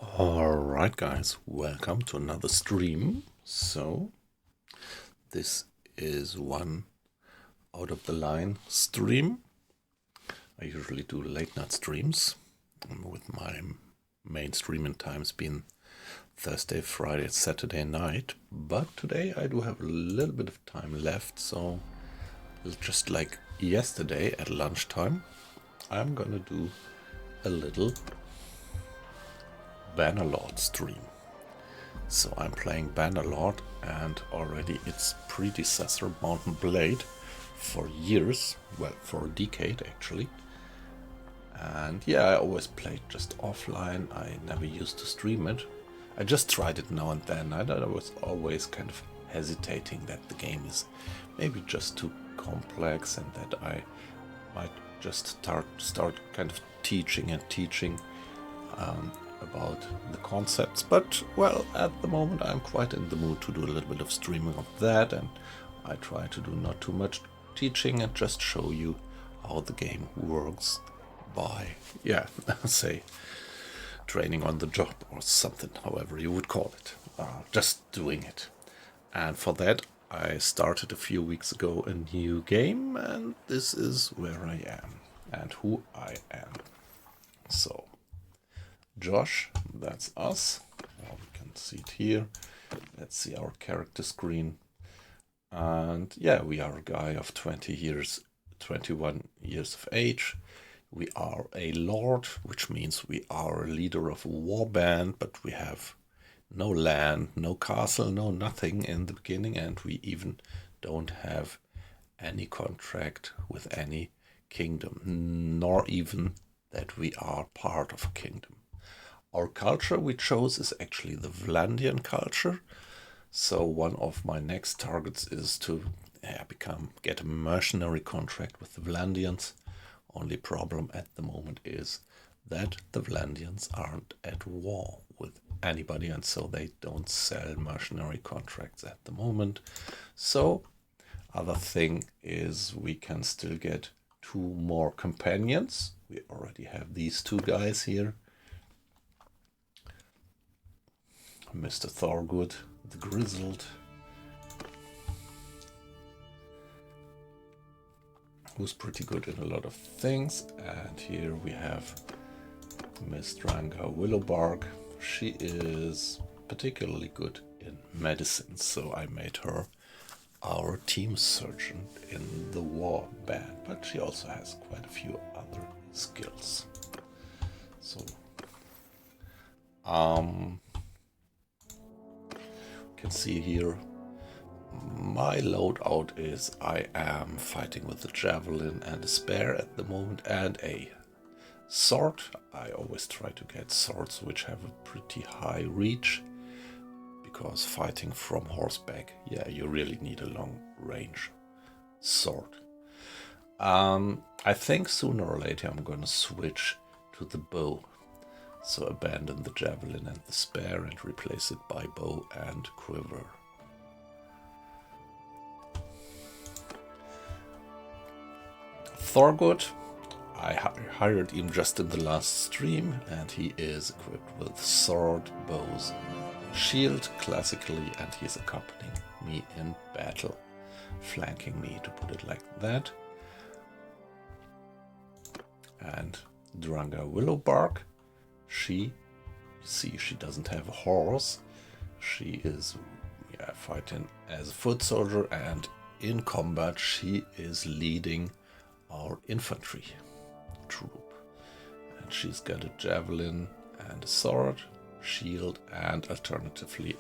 Alright guys, welcome to another stream. So, this is one out of the line stream. I usually do late night streams with my main streaming times being Thursday, Friday, Saturday night. But today I do have a little bit of time left, so just like yesterday at lunchtime, I'm gonna do a little Bannerlord stream. So I'm playing Bannerlord and already its predecessor Mountain Blade for years, well, for a decade actually. And yeah, I always played just offline. I never used to stream it. I just tried it now and then. I was always kind of hesitating that the game is maybe just too complex and that I might just start kind of teaching about the concepts. But well, at the moment I'm quite in the mood to do a little bit of streaming of that, and I try to do not too much teaching and just show you how the game works by, yeah, say training on the job or something, however you would call it, just doing it. And for that I started a few weeks ago a new game, and this is where I am and who I am. So Josh, that's us. Well, we can see it here. Let's see our character screen. And yeah, we are a guy of 21 years of age. We are a lord, which means we are a leader of a war band, but we have no land, no castle, no nothing in the beginning, and we even don't have any contract with any kingdom, nor even that we are part of a kingdom. Our culture we chose is actually the Vlandian culture. So one of my next targets is to get a mercenary contract with the Vlandians. Only problem at the moment is that the Vlandians aren't at war with anybody, and so they don't sell mercenary contracts at the moment. So other thing is we can still get 2 more companions. We already have these 2 guys here. Mr. Thorgood, the Grizzled, who's pretty good in a lot of things. And here we have Miss Dranga Willowbark. She is particularly good in medicine, so I made her our team surgeon in the war band, but she also has quite a few other skills. So can see here my loadout is I am fighting with a javelin and a spear at the moment, and a sword. I always try to get swords which have a pretty high reach, because fighting from horseback, yeah, you really need a long range sword. I think sooner or later I'm gonna switch to the bow. So abandon the javelin and the spear and replace it by bow and quiver. Thorgood, I hired him just in the last stream, and he is equipped with sword, bows, shield classically, and he's accompanying me in battle, flanking me, to put it like that. And Dranga Willowbark, she doesn't have a horse. She is fighting as a foot soldier, and in combat she is leading our infantry troop. And she's got a javelin and a sword, shield, and alternatively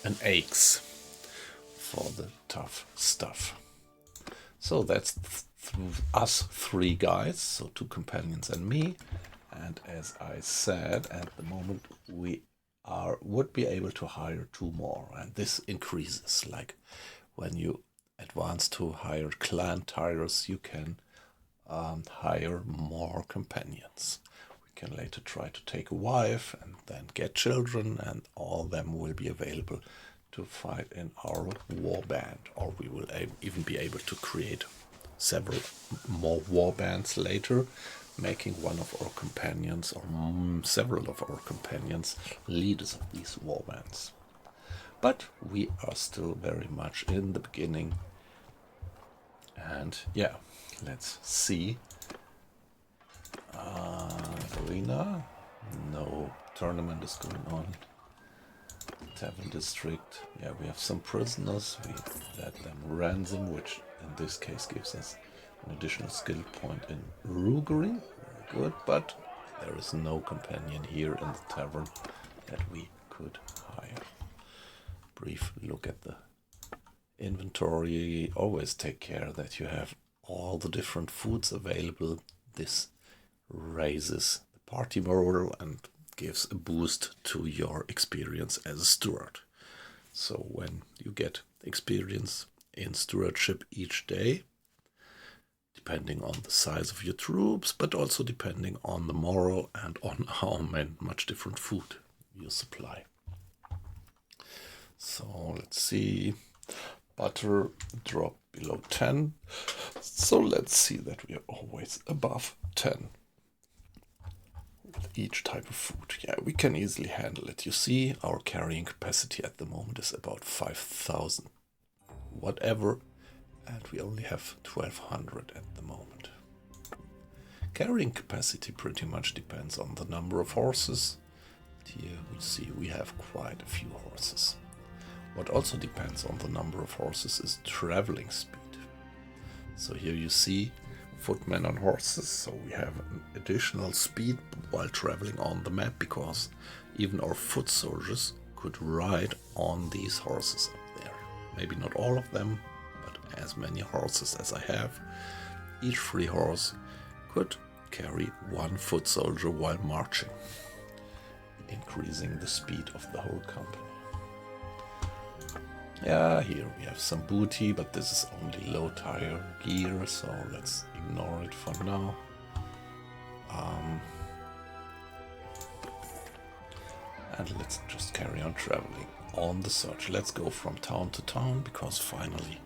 an axe for the tough stuff. So that's us 3 guys, so 2 companions and me. And as I said, at the moment we would be able to hire 2 more, and this increases. Like when you advance to hire clan tires, you can hire more companions. We can later try to take a wife and then get children, and all of them will be available to fight in our war band, or we will even be able to create several more war bands later. making one of our companions, or several of our companions, leaders of these warbands. But we are still very much in the beginning. And yeah, let's see. Arena. No tournament is going on. Tavern district. Yeah, we have some prisoners. We let them ransom, which in this case gives us an additional skill point in roguery. Very good, but there is no companion here in the tavern that we could hire. Brief look at the inventory. Always take care that you have all the different foods available. This raises the party morale and gives a boost to your experience as a steward. So when you get experience in stewardship each day, depending on the size of your troops, but also depending on the morale and on how much different food you supply. So let's see, butter drop below 10. So let's see that we are always above 10. With each type of food. Yeah, we can easily handle it. You see, our carrying capacity at the moment is about 5,000 whatever, and we only have 1,200 at the moment. Carrying capacity pretty much depends on the number of horses. Here we see we have quite a few horses. What also depends on the number of horses is traveling speed. So here you see footmen on horses, so we have an additional speed while traveling on the map, because even our foot soldiers could ride on these horses up there. Maybe not all of them, but as many horses as I have. Each free horse could carry one foot soldier while marching, increasing the speed of the whole company. Yeah, here we have some booty, but this is only low tier gear, so let's ignore it for now. And let's just carry on traveling on the search. Let's go from town to town, because finally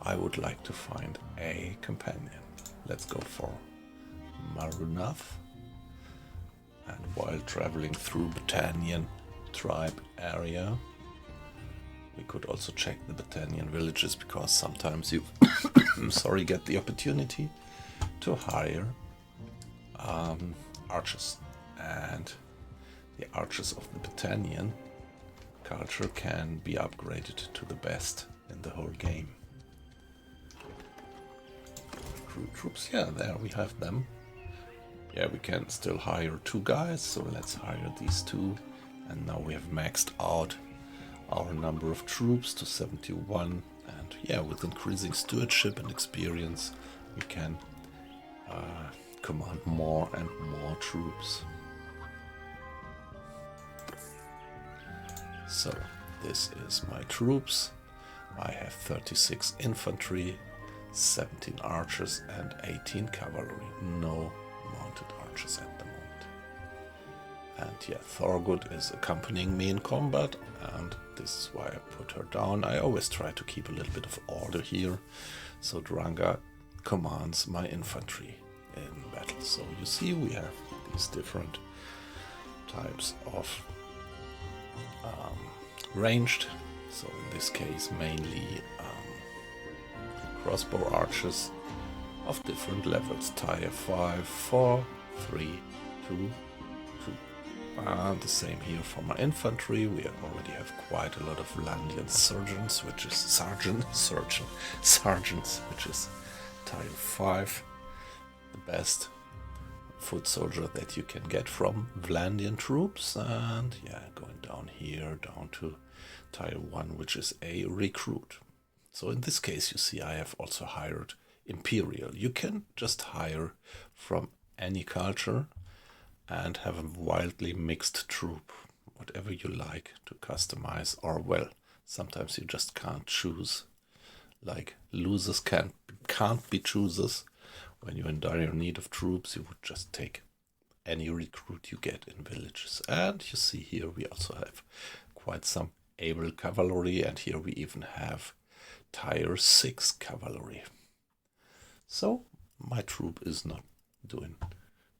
I would like to find a companion. Let's go for Marunath. And while traveling through Battanian tribe area, we could also check the Battanian villages, because sometimes you get the opportunity to hire archers. And the archers of the Battanian culture can be upgraded to the best in the whole game. Crew troops, yeah, there we have them. Yeah, we can still hire 2 guys, so let's hire these 2. And now we have maxed out our number of troops to 71, and yeah, with increasing stewardship and experience we can command more and more troops. So this is my troops. I have 36 infantry, 17 archers and 18 cavalry. No mounted archers at the moment. And yeah, Thorgood is accompanying me in combat, and this is why I put her down. I always try to keep a little bit of order here. So Dranga commands my infantry in battle. So you see we have these different types of ranged. So in this case mainly crossbow archers of different levels. Tier 5, 4, 3, 2, 2. And the same here for my infantry. We already have quite a lot of Landian sergeants, which is sergeants, which is tier 5. The best foot soldier that you can get from Vlandian troops. And yeah, going down here, down to tier 1, which is a recruit. So in this case, you see I have also hired Imperial. You can just hire from any culture and have a wildly mixed troop, whatever you like to customize, or well, sometimes you just can't choose. Like losers can't be choosers. When you're in dire need of troops, you would just take any recruit you get in villages. And you see here we also have quite some able cavalry, and here we even have tier 6 cavalry. So my troop is not doing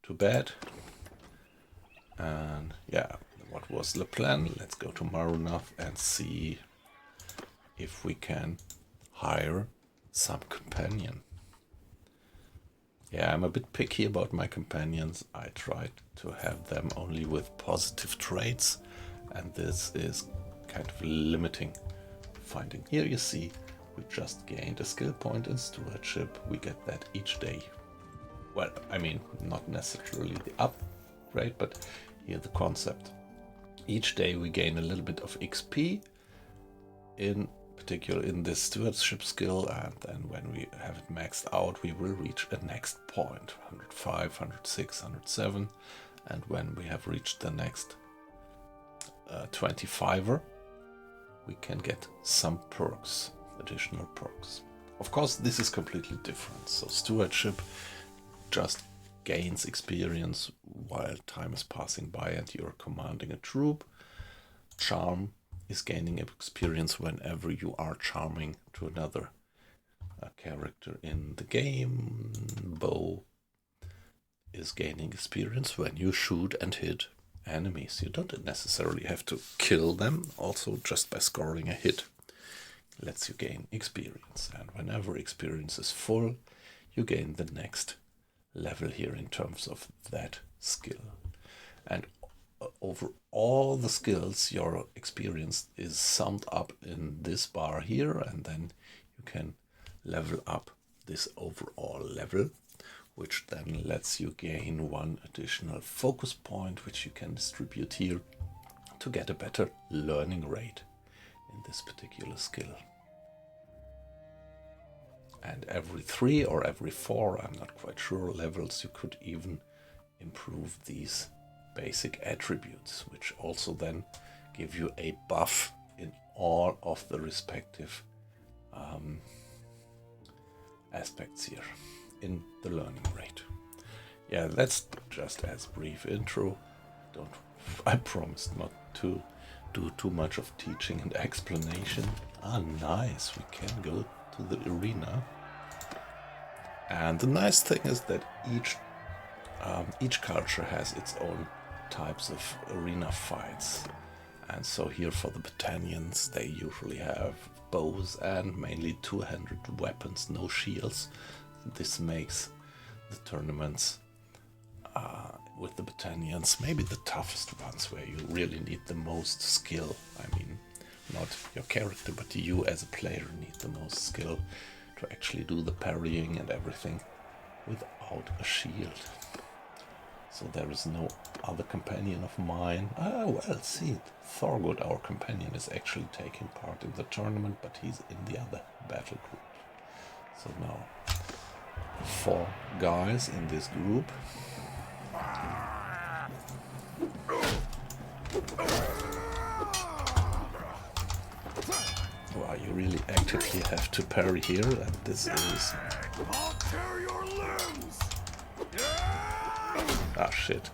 to bed. And yeah, what was the plan? Let's go to Marunov and see if we can hire some companion. Yeah, I'm a bit picky about my companions. I tried to have them only with positive traits, and this is kind of limiting finding. Here you see we just gained a skill point in stewardship. We get that each day. Well, I mean, not necessarily the upgrade, but here the concept. Each day we gain a little bit of XP, in particular in this stewardship skill, and then when we have it maxed out, we will reach a next point, 105, 106, 107, and when we have reached the next 25er, we can get some perks, additional perks. Of course, this is completely different. So stewardship just gains experience while time is passing by and you're commanding a troop. Charm is gaining experience whenever you are charming to another character in the game. Bow is gaining experience when you shoot and hit enemies. You don't necessarily have to kill them, also just by scoring a hit lets you gain experience. And whenever experience is full, you gain the next level here in terms of that skill. And over all the skills, your experience is summed up in this bar here, and then you can level up this overall level, which then lets you gain one additional focus point, which you can distribute here to get a better learning rate in this particular skill. And every 3 or every 4, I'm not quite sure, levels, you could even improve these basic attributes, which also then give you a buff in all of the respective aspects here in the learning rate. Yeah, that's just as brief intro. I promised not to do too much of teaching and explanation. Ah, nice, we can go to the arena. And the nice thing is that each culture has its own types of arena fights. And so here for the battalions, they usually have bows and mainly two-handed weapons, no shields. This makes the tournaments with the battalions maybe the toughest ones, where you really need the most skill. I mean, not your character, but you as a player need the most skill to actually do the parrying and everything without a shield. So there is no other companion of mine. Ah, well, see, Thorgood, our companion, is actually taking part in the tournament, but he's in the other battle group. So now 4 guys in this group. Wow, you really actively have to parry here, and this is... I'll tear your limbs. Ah, shit.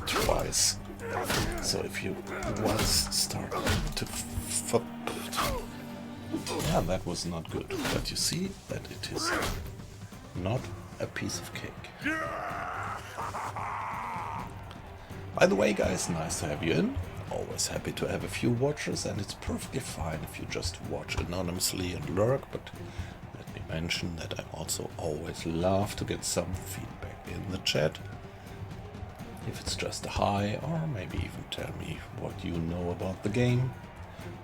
Twice. So if you once start to yeah, that was not good. But you see that it is not a piece of cake. By the way, guys, nice to have you in. Always happy to have a few watchers, and it's perfectly fine if you just watch anonymously and lurk, but let me mention that I also always love to get some feedback in the chat. If it's just a hi, or maybe even tell me what you know about the game,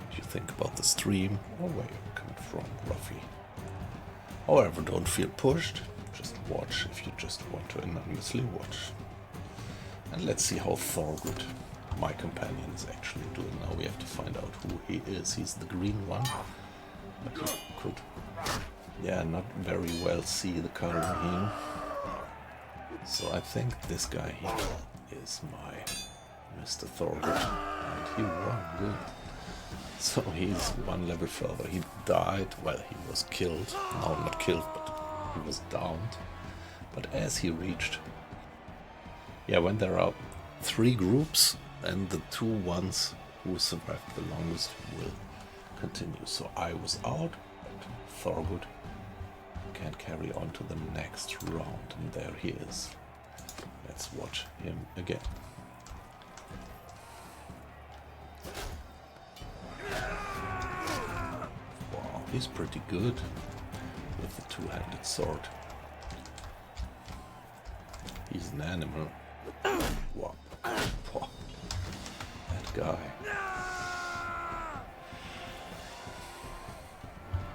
what you think about the stream, or where you're coming from, roughly. However, don't feel pushed, just watch if you just want to anonymously watch. And let's see how Thorgood, my companion, is actually doing now. We have to find out who he is. He's the green one, but you could, yeah, not very well see the color here. So I think this guy here is my Mr. Thorgood, and he won good. So he's one level further. He died, well, he was killed. No, not killed, but he was downed. But as he reached, yeah, when there are 3 groups, and the 2 ones who survived the longest will continue. So I was out, but Thorgood can carry on to the next round. And there he is. Let's watch him again. Wow, he's pretty good with the two-handed sword. He's an animal. Wow. Wow. That guy.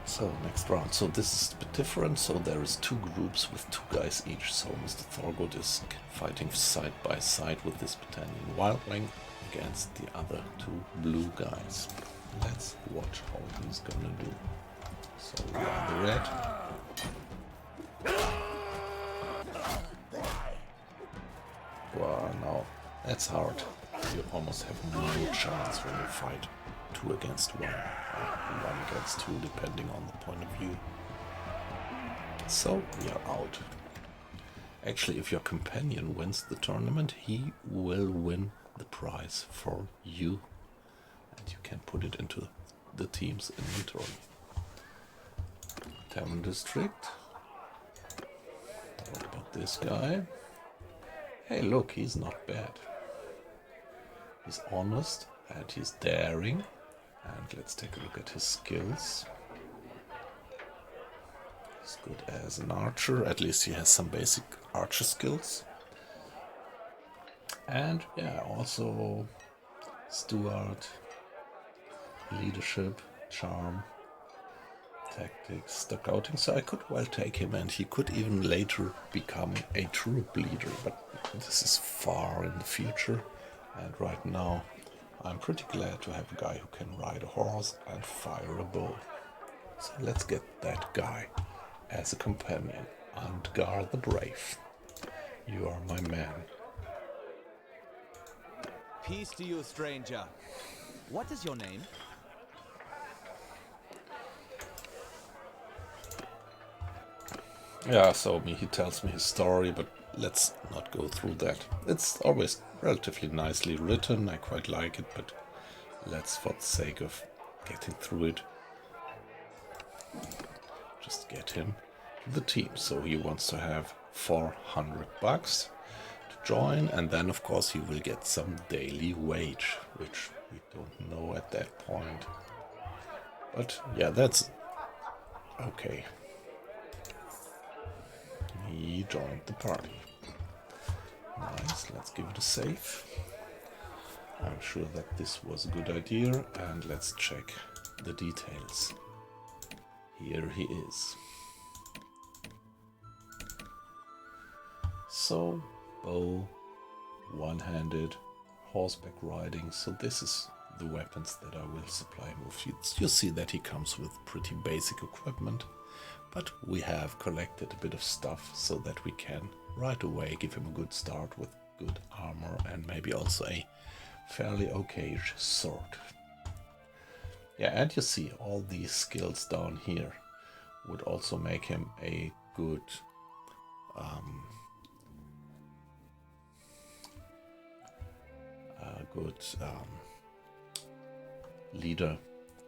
So, next round. So this is a bit different. So there is two groups with two guys each. So Mr. Thorgood is fighting side by side with this battalion Wildling against the other two blue guys. Let's watch how he's gonna do. So we are the red. Wow, now that's hard. You almost have no chance when you fight 2 against 1, 1 against 2, depending on the point of view. So we are out. Actually, if your companion wins the tournament, he will win the prize for you, and you can put it into the team's inventory. Tavern District. What about this guy? Hey, look, he's not bad. He's honest and he's daring. And let's take a look at his skills. He's good as an archer. At least he has some basic archer skills. And yeah, also steward, leadership, charm, tactics, scouting. So I could well take him, and he could even later become a troop leader. But this is far in the future. And right now, I'm pretty glad to have a guy who can ride a horse and fire a bow. So let's get that guy as a companion. Andgar the Brave. You are my man. Peace to you, stranger. What is your name? Yeah, so he tells me his story, but let's not go through that. It's always relatively nicely written, I quite like it, but let's, for the sake of getting through it, just get him to the team. So he wants to have 400 bucks to join, and then of course he will get some daily wage, which we don't know at that point. But yeah, that's okay. He joined the party. Nice, let's give it a save. I'm sure that this was a good idea, and let's check the details. Here he is. So, bow, one-handed, horseback riding. So this is the weapons that I will supply him with. You see that he comes with pretty basic equipment. But we have collected a bit of stuff so that we can right away give him a good start with good armor and maybe also a fairly okay-ish sword. Yeah, and you see all these skills down here would also make him a good leader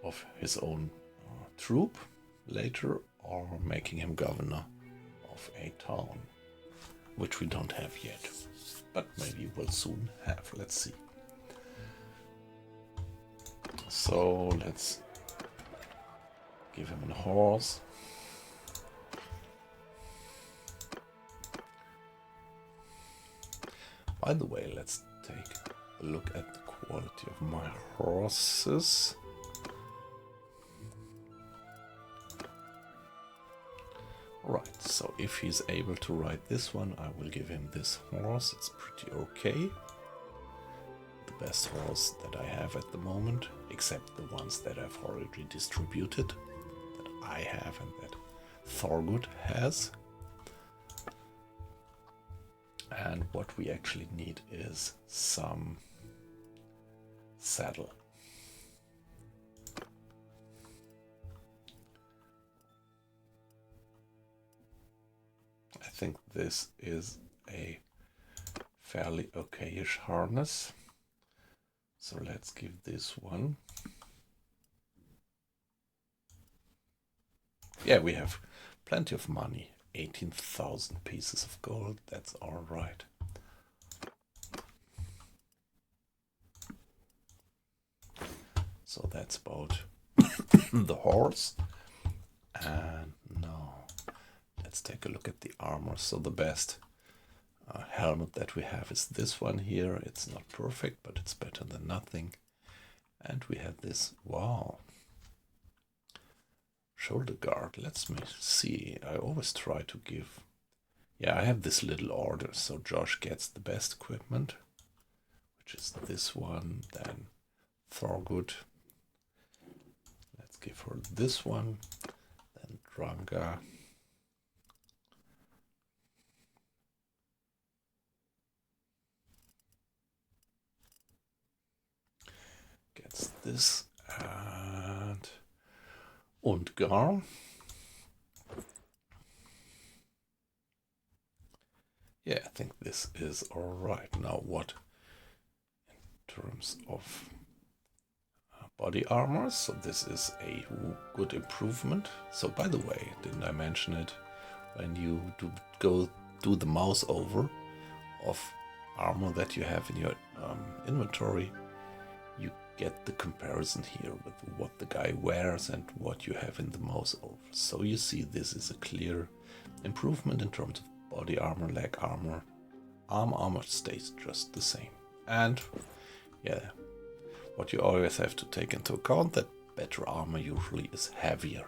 of his own troop later, or making him governor of a town, which we don't have yet, but maybe we'll soon have. Let's see. So let's give him a horse. By the way, let's take a look at the quality of my horses. Right, so if he's able to ride this one, I will give him this horse. It's pretty okay. The best horse that I have at the moment, except the ones that I've already distributed, that I have and that Thorgood has. And what we actually need is some saddle. I think this is a fairly okay-ish harness. So let's give this one. Yeah, we have Plenty of money. 18,000 pieces of gold. That's all right. So that's about the horse. And now let's take a look at the armor. So the best helmet that we have is this one here. It's not perfect, but it's better than nothing. And we have this, wow, shoulder guard. Let's see. I always try to give, yeah, I have this little order. So Josh gets the best equipment, which is this one. Then Thorgood, let's give her this one. Then Dranga. Gets this, and Gar. Yeah, I think this is all right. Now what in terms of body armor? So this is a good improvement. So by the way, didn't I mention it? When you do the mouse over of armor that you have in your inventory, you get the comparison here with what the guy wears and what you have in the mouse over. So you see this is a clear improvement in terms of body armor, leg armor. Arm armor stays just the same. And yeah, what you always have to take into account that better armor usually is heavier,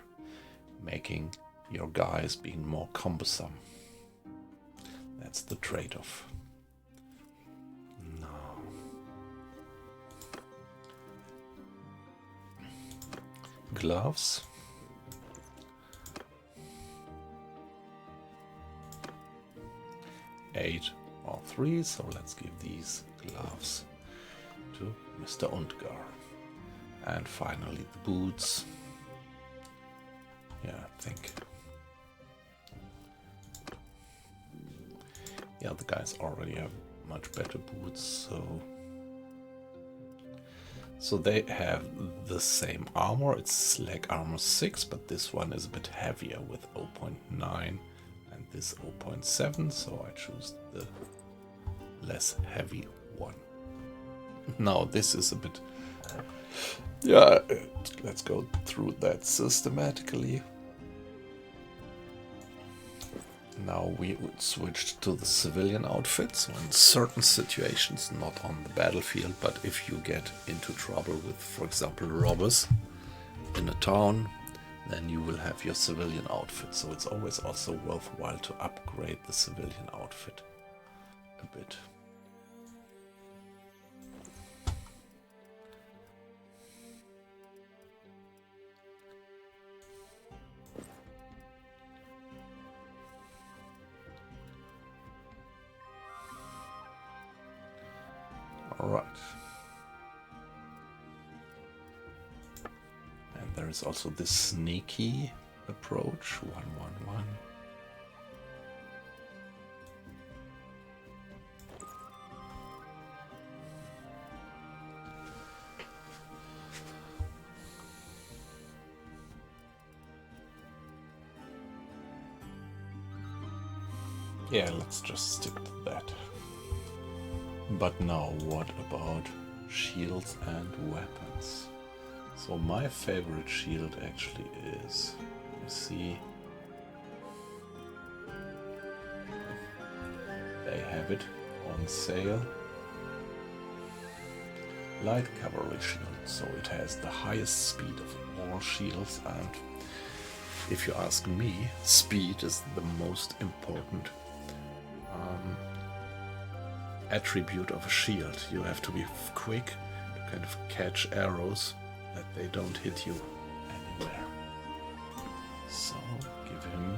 making your guys being more cumbersome. That's the trade-off. Gloves. Eight or 3, so let's give these gloves to Mr. Undgar. And finally the boots. Yeah, I think. Yeah, the guys already have much better boots, so they have the same armor. It's leg armor 6, but this one is a bit heavier with 0.9 and this 0.7, so I choose the less heavy one. Now this is a bit, yeah, let's go through that systematically. Now we would switch to the civilian outfits in certain situations, not on the battlefield, but if you get into trouble with, for example, robbers in a town, then you will have your civilian outfit. So it's always also worthwhile to upgrade the civilian outfit a bit. All right. And there is also this sneaky approach, 1-1-1. Yeah, let's just stick to that. But now, what about shields and weapons? So my favorite shield actually is, you see, they have it on sale. Light cavalry shield, so it has the highest speed of all shields, and if you ask me, speed is the most important attribute of a shield. You have to be quick to kind of catch arrows that they don't hit you anywhere. So give him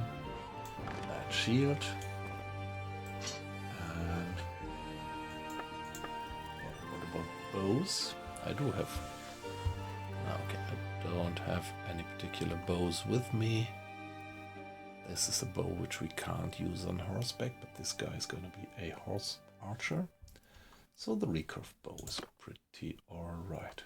that shield. And what about bows? I do have, okay, I don't have any particular bows with me. This is a bow which we can't use on horseback, but this guy is going to be a horse archer. So the recurve bow is pretty alright.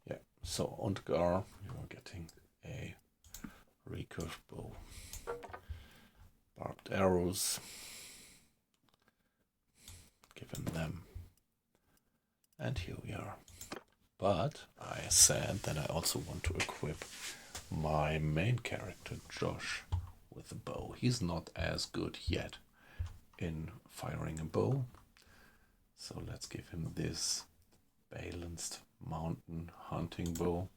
Yeah, So Undgar, you are getting a recurve bow, barbed arrows, given them, and here we are. But I said that I also want to equip my main character Josh with a bow. He's not as good yet in firing a bow, so let's give him this balanced mountain hunting bow.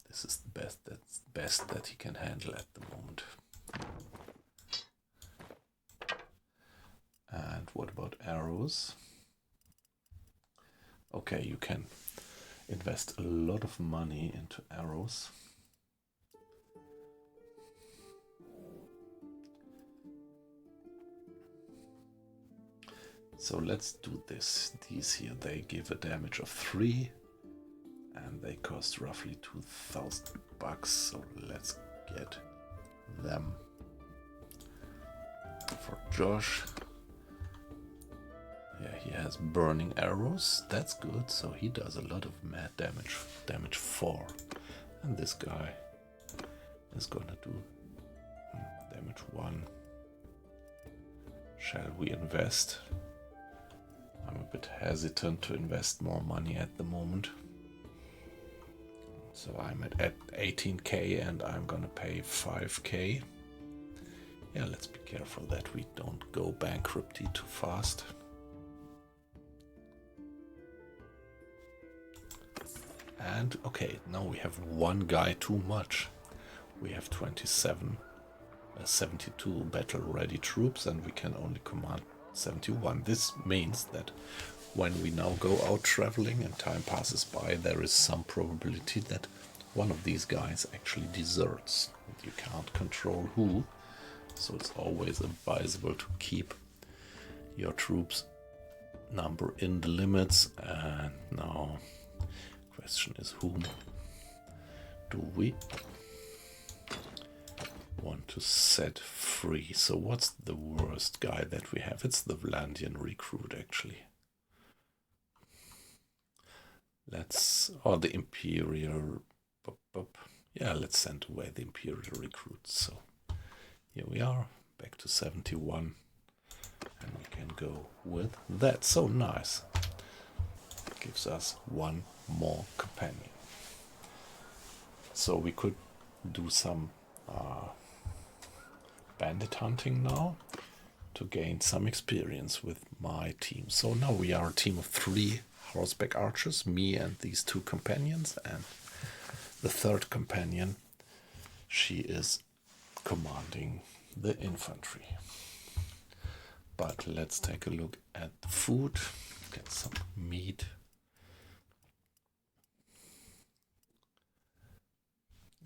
This is the best that he can handle at the moment. And what about arrows? Okay, you can invest a lot of money into arrows. So let's do this. These here, they give a damage of 3 and they cost roughly 2,000 bucks. So let's get them for Josh. Yeah, he has burning arrows. That's good. So he does a lot of mad damage. Damage 4. And this guy is gonna do damage 1. Shall we invest? I'm a bit hesitant to invest more money at the moment. So I'm at 18k and I'm gonna pay 5k. Yeah, let's be careful that we don't go bankruptcy too fast. And okay, now we have one guy too much. We have 72 battle ready troops and we can only command 71. This means that when we now go out traveling and time passes by, there is some probability that one of these guys actually deserts. You can't control who, so it's always advisable to keep your troops number in the limits. And now question is, whom do we want to set free? So what's the worst guy that we have? It's the Vlandian recruit, actually. The Imperial, yeah, let's send away the Imperial recruits. So here we are, back to 71, and we can go with that. So nice. Gives us one more companion. So we could do some bandit hunting now to gain some experience with my team. So now we are a team of 3 horseback archers, me and these 2 companions, and the 3rd companion, she is commanding the infantry. But let's take a look at the food, get some meat.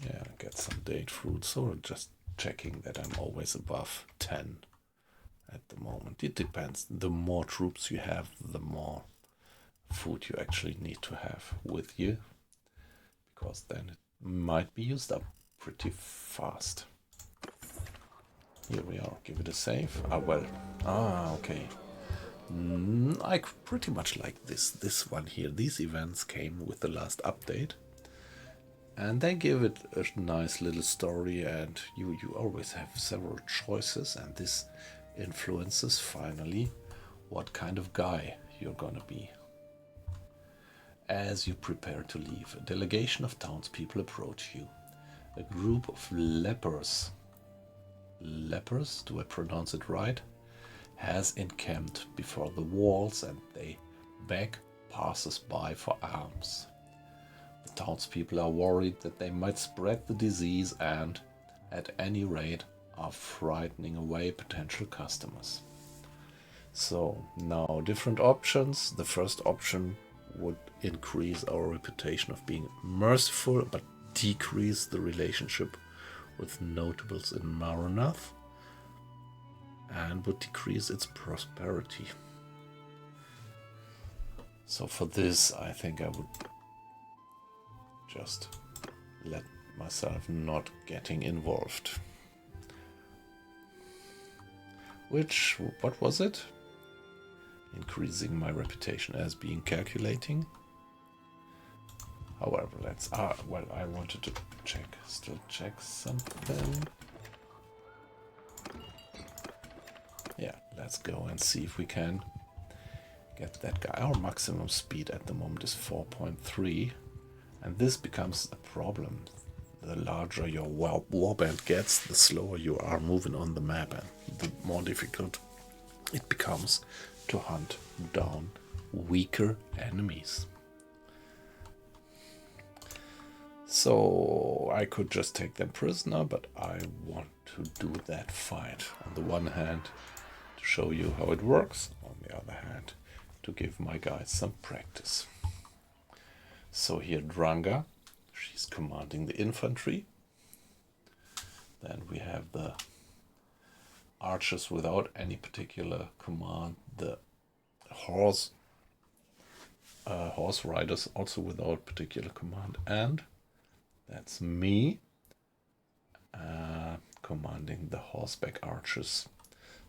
Yeah, get some date fruit, so just checking that I'm always above 10 at the moment. It depends. The more troops you have, the more food you actually need to have with you, because then it might be used up pretty fast. Here we are. Give it a save. Okay. I pretty much like this one here. These events came with the last update. And they give it a nice little story, and you always have several choices, and this influences finally what kind of guy you're gonna be. As you prepare to leave, a delegation of townspeople approach you. A group of lepers, do I pronounce it right, has encamped before the walls, and they beg passers-by for alms. The townspeople are worried that they might spread the disease and, at any rate, are frightening away potential customers. So now different options. The first option would increase our reputation of being merciful, but decrease the relationship with notables in Maranath, and would decrease its prosperity. So for this, I think I would just let myself not getting involved. What was it? Increasing my reputation as being calculating. However, let's... well, I wanted to still check something. Yeah, let's go and see if we can get that guy. Our maximum speed at the moment is 4.3, and this becomes a problem. The larger your warband gets, the slower you are moving on the map, and the more difficult it becomes to hunt down weaker enemies. So I could just take them prisoner, but I want to do that fight. On the one hand, to show you how it works. On the other hand, to give my guys some practice. So here Dranga, she's commanding the infantry. Then we have the archers without any particular command, the horse riders also without particular command, and that's me commanding the horseback archers.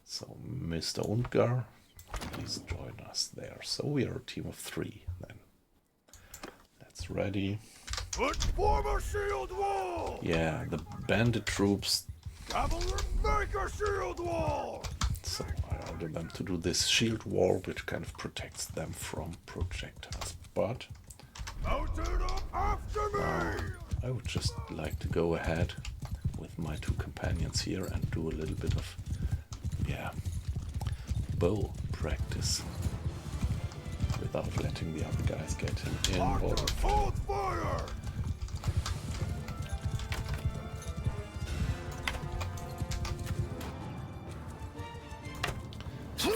So Mr. Undgar, please join us there. So we are a team of 3 then. That's ready. Let's form a shield wall! Yeah, the bandit troops. Cavalry, make a shield wall! So I order them to do this shield wall, which kind of protects them from projectiles. But Mounted up after me! I would just like to go ahead with my 2 companions here and do a little bit of, yeah, bow practice without letting the other guys get involved. Hold fire!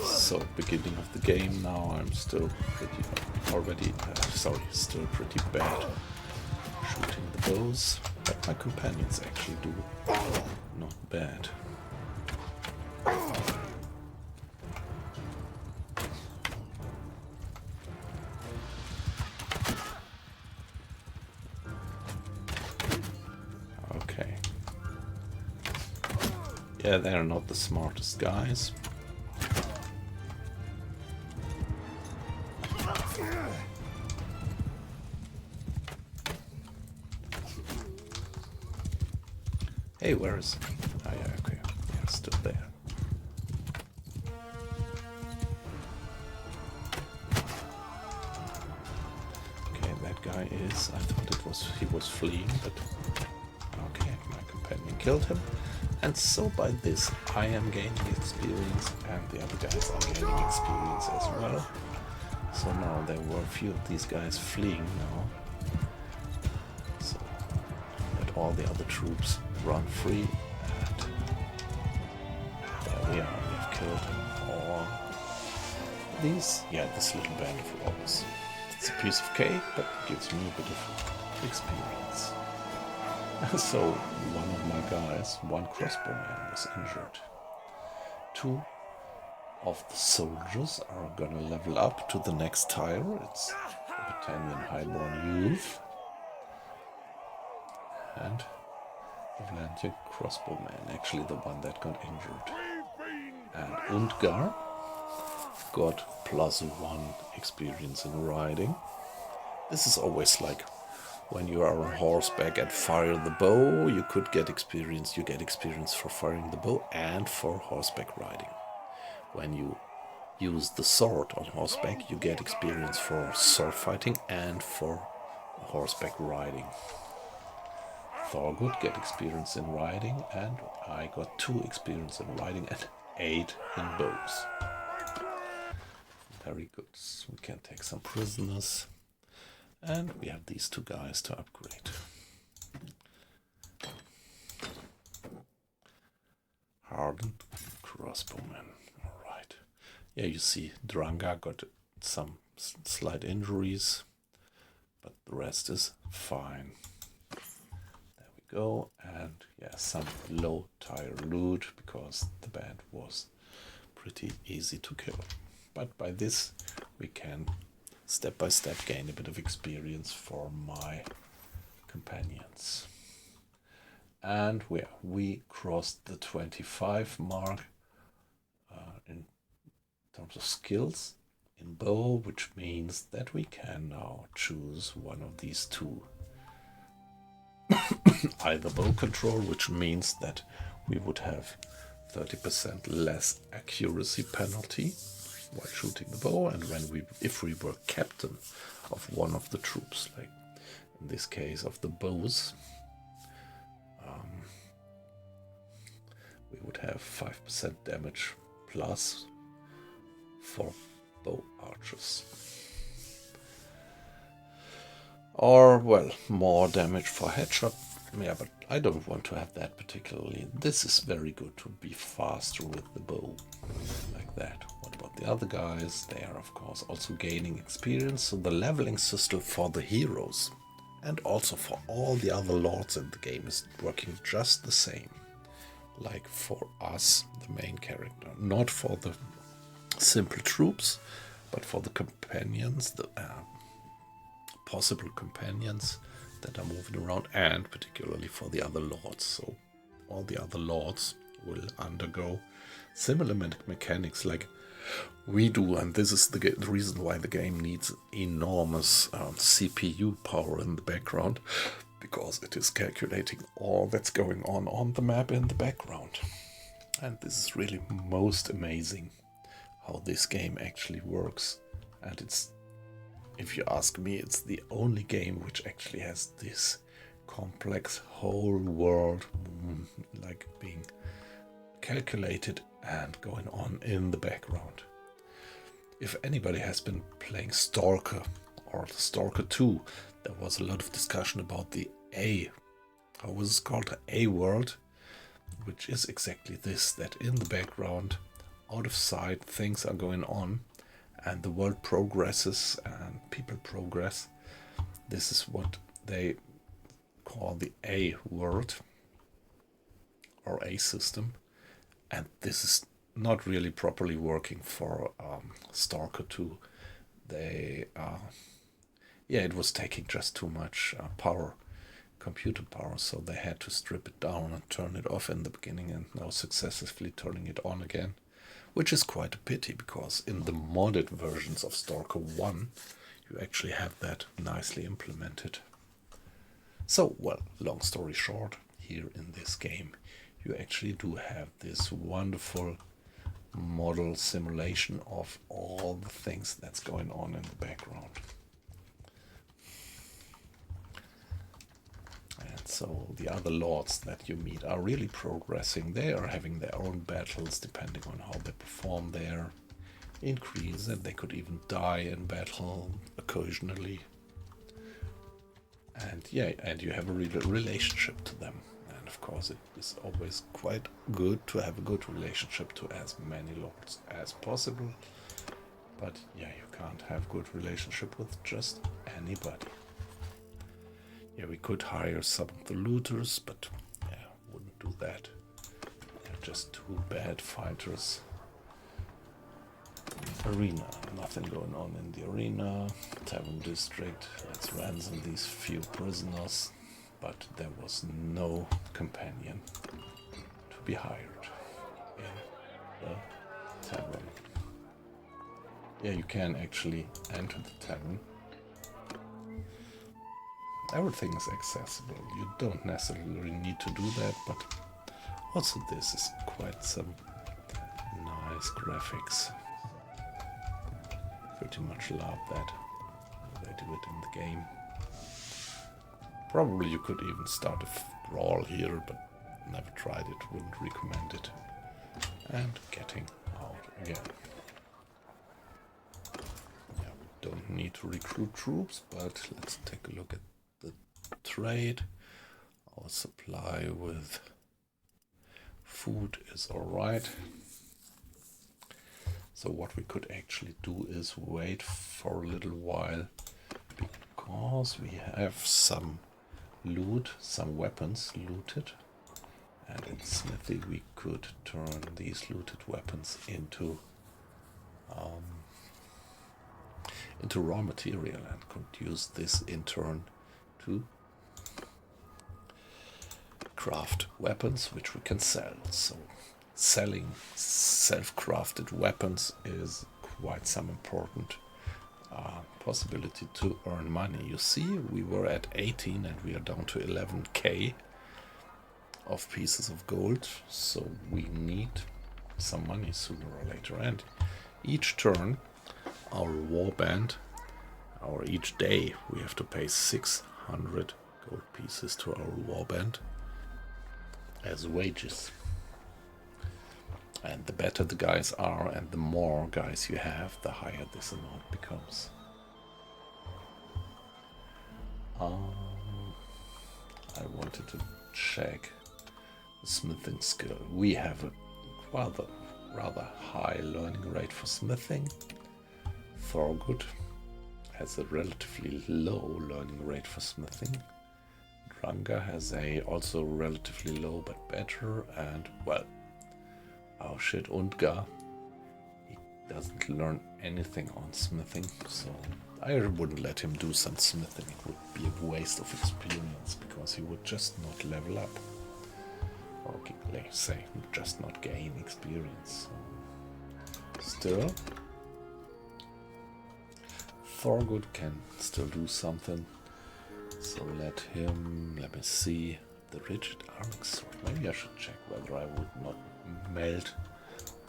So, beginning of the game now, I'm still still pretty bad shooting the bows, but my companions actually do not bad. Okay. Yeah, they're not the smartest guys. Hey, where is... Oh yeah, okay. Yeah, still there. Okay, that guy is... I thought he was fleeing, but... Okay, my companion killed him. And so by this, I am gaining experience, and the other guys are gaining experience as well. So now there were a few of these guys fleeing now. So let all the other troops run free, and there we are. We have killed all these. Yeah, this little band of robbers. It's a piece of cake, but it gives me a bit of experience. So one of my guys, 1 crossbowman, was injured. 2 of the soldiers are gonna level up to the next tier. It's the Battalion Highborn Youth. And the Vlantian crossbowman, actually the one that got injured. And Undgar got +1 experience in riding. This is always like when you are on horseback and fire the bow, you could get experience. You get experience for firing the bow and for horseback riding. When you use the sword on horseback, you get experience for sword fighting and for horseback riding. Thorgood get experience in riding, and I got 2 experience in riding and 8 in bows. Very good. So we can take some prisoners. And we have these 2 guys to upgrade. Hardened crossbowman. Alright. Yeah, you see Dranga got some slight injuries, but the rest is fine. There we go. And yeah, some low tier loot, because the band was pretty easy to kill. But by this we can step by step gain a bit of experience for my companions. And we crossed the 25 mark in terms of skills. in bow, which means that we can now choose one of these two. Either bow control, which means that we would have 30% less accuracy penalty while shooting the bow, and if we were captain of one of the troops, like in this case of the bows, we would have 5% damage plus for bow archers. Or, well, more damage for headshot. Yeah, but I don't want to have that particularly. This is very good to be faster with the bow, like that. What about the other guys? They are, of course, also gaining experience. So the leveling system for the heroes and also for all the other lords in the game is working just the same. Like for us, the main character. Not for the simple troops, but for the companions, the possible companions that are moving around, and particularly for the other lords. So all the other lords will undergo similar mechanics like we do, and this is the reason why the game needs enormous CPU power in the background, because it is calculating all that's going on the map in the background. And this is really most amazing how this game actually works. And it's, if you ask me, it's the only game which actually has this complex whole world like being calculated and going on in the background. If anybody has been playing Stalker or Stalker 2, there was a lot of discussion about the how was it called? A world, which is exactly this, that in the background, out of sight, things are going on and the world progresses and people progress. This is what they call the A world or A system, and this is not really properly working for Stalker 2. It was taking just too much computer power, so they had to strip it down and turn it off in the beginning, and now successively turning it on again, which is quite a pity, because in the modded versions of Stalker 1 you actually have that nicely implemented. So, well, long story short, here in this game you actually do have this wonderful model simulation of all the things that's going on in the background. And so the other lords that you meet are really progressing. They are having their own battles depending on how they perform their increase, and they could even die in battle occasionally. And you have a real relationship to them. And of course it is always quite good to have a good relationship to as many lords as possible. But yeah, you can't have good relationship with just anybody. Yeah, we could hire some of the looters, but yeah, wouldn't do that. They're just too bad fighters. Arena, nothing going on in the arena. Tavern district, let's ransom these few prisoners. But there was no companion to be hired in the tavern. Yeah, you can actually enter the tavern. Everything is accessible. You don't necessarily need to do that, but also this is quite some nice graphics. Pretty much love that they do it in the game. Probably you could even start a brawl here, but never tried it, wouldn't recommend it. And getting out again. Yeah, we don't need to recruit troops, but let's take a look at the trade. Our supply with food is alright. So what we could actually do is wait for a little while, because we have some loot, some weapons looted, and in Smithy we could turn these looted weapons into raw material, and could use this in turn to craft weapons which we can sell. So selling self-crafted weapons is quite some important possibility to earn money. You see, we were at 18 and we are down to 11k of pieces of gold, so we need some money sooner or later. And each turn, our warband, or each day, we have to pay 600 gold pieces to our warband as wages. And the better the guys are and the more guys you have, the higher this amount becomes. I wanted to check the smithing skill. We have a rather high learning rate for smithing. Thorgood has a relatively low learning rate for smithing. Dranga has a also relatively low but better, and well, our shit Undgar, he doesn't learn anything on smithing, so I wouldn't let him do some smithing. It would be a waste of experience because he would just not level up, or let's say just not gain experience. So still, Thorgood can still do something. So let me see, the rigid arming sword. Maybe I should check whether I would not melt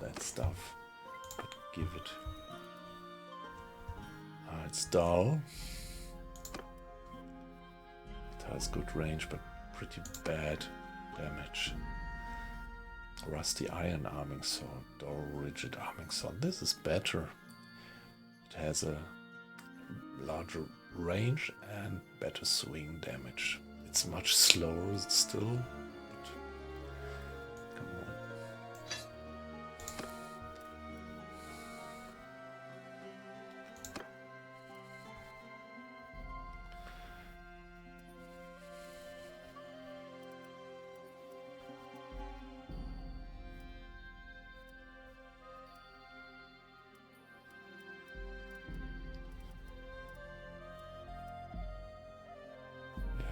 that stuff, but give it. It's dull. It has good range, but pretty bad damage. Rusty iron arming sword or rigid arming sword. This is better. It has a larger range and better swing damage. It's much slower still, but come on.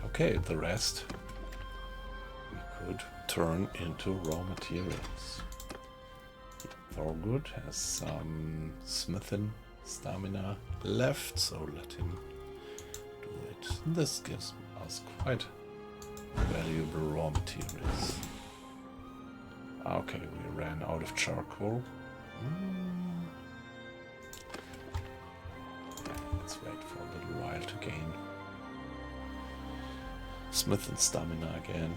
Okay, the rest we could turn into raw materials. Thorgood has some smithing stamina left, so let him do it. This gives us quite valuable raw materials. Okay, we ran out of charcoal. Let's wait for a little while to gain smith and stamina again.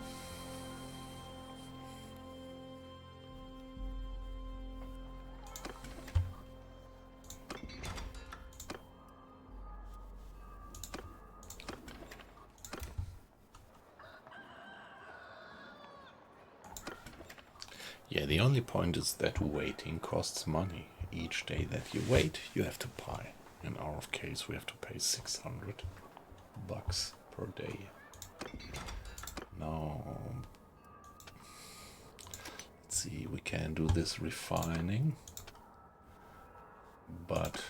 Yeah, the only point is that waiting costs money. Each day that you wait, you have to pay. In our case, we have to pay 600 bucks per day. Now, let's see, we can do this refining, but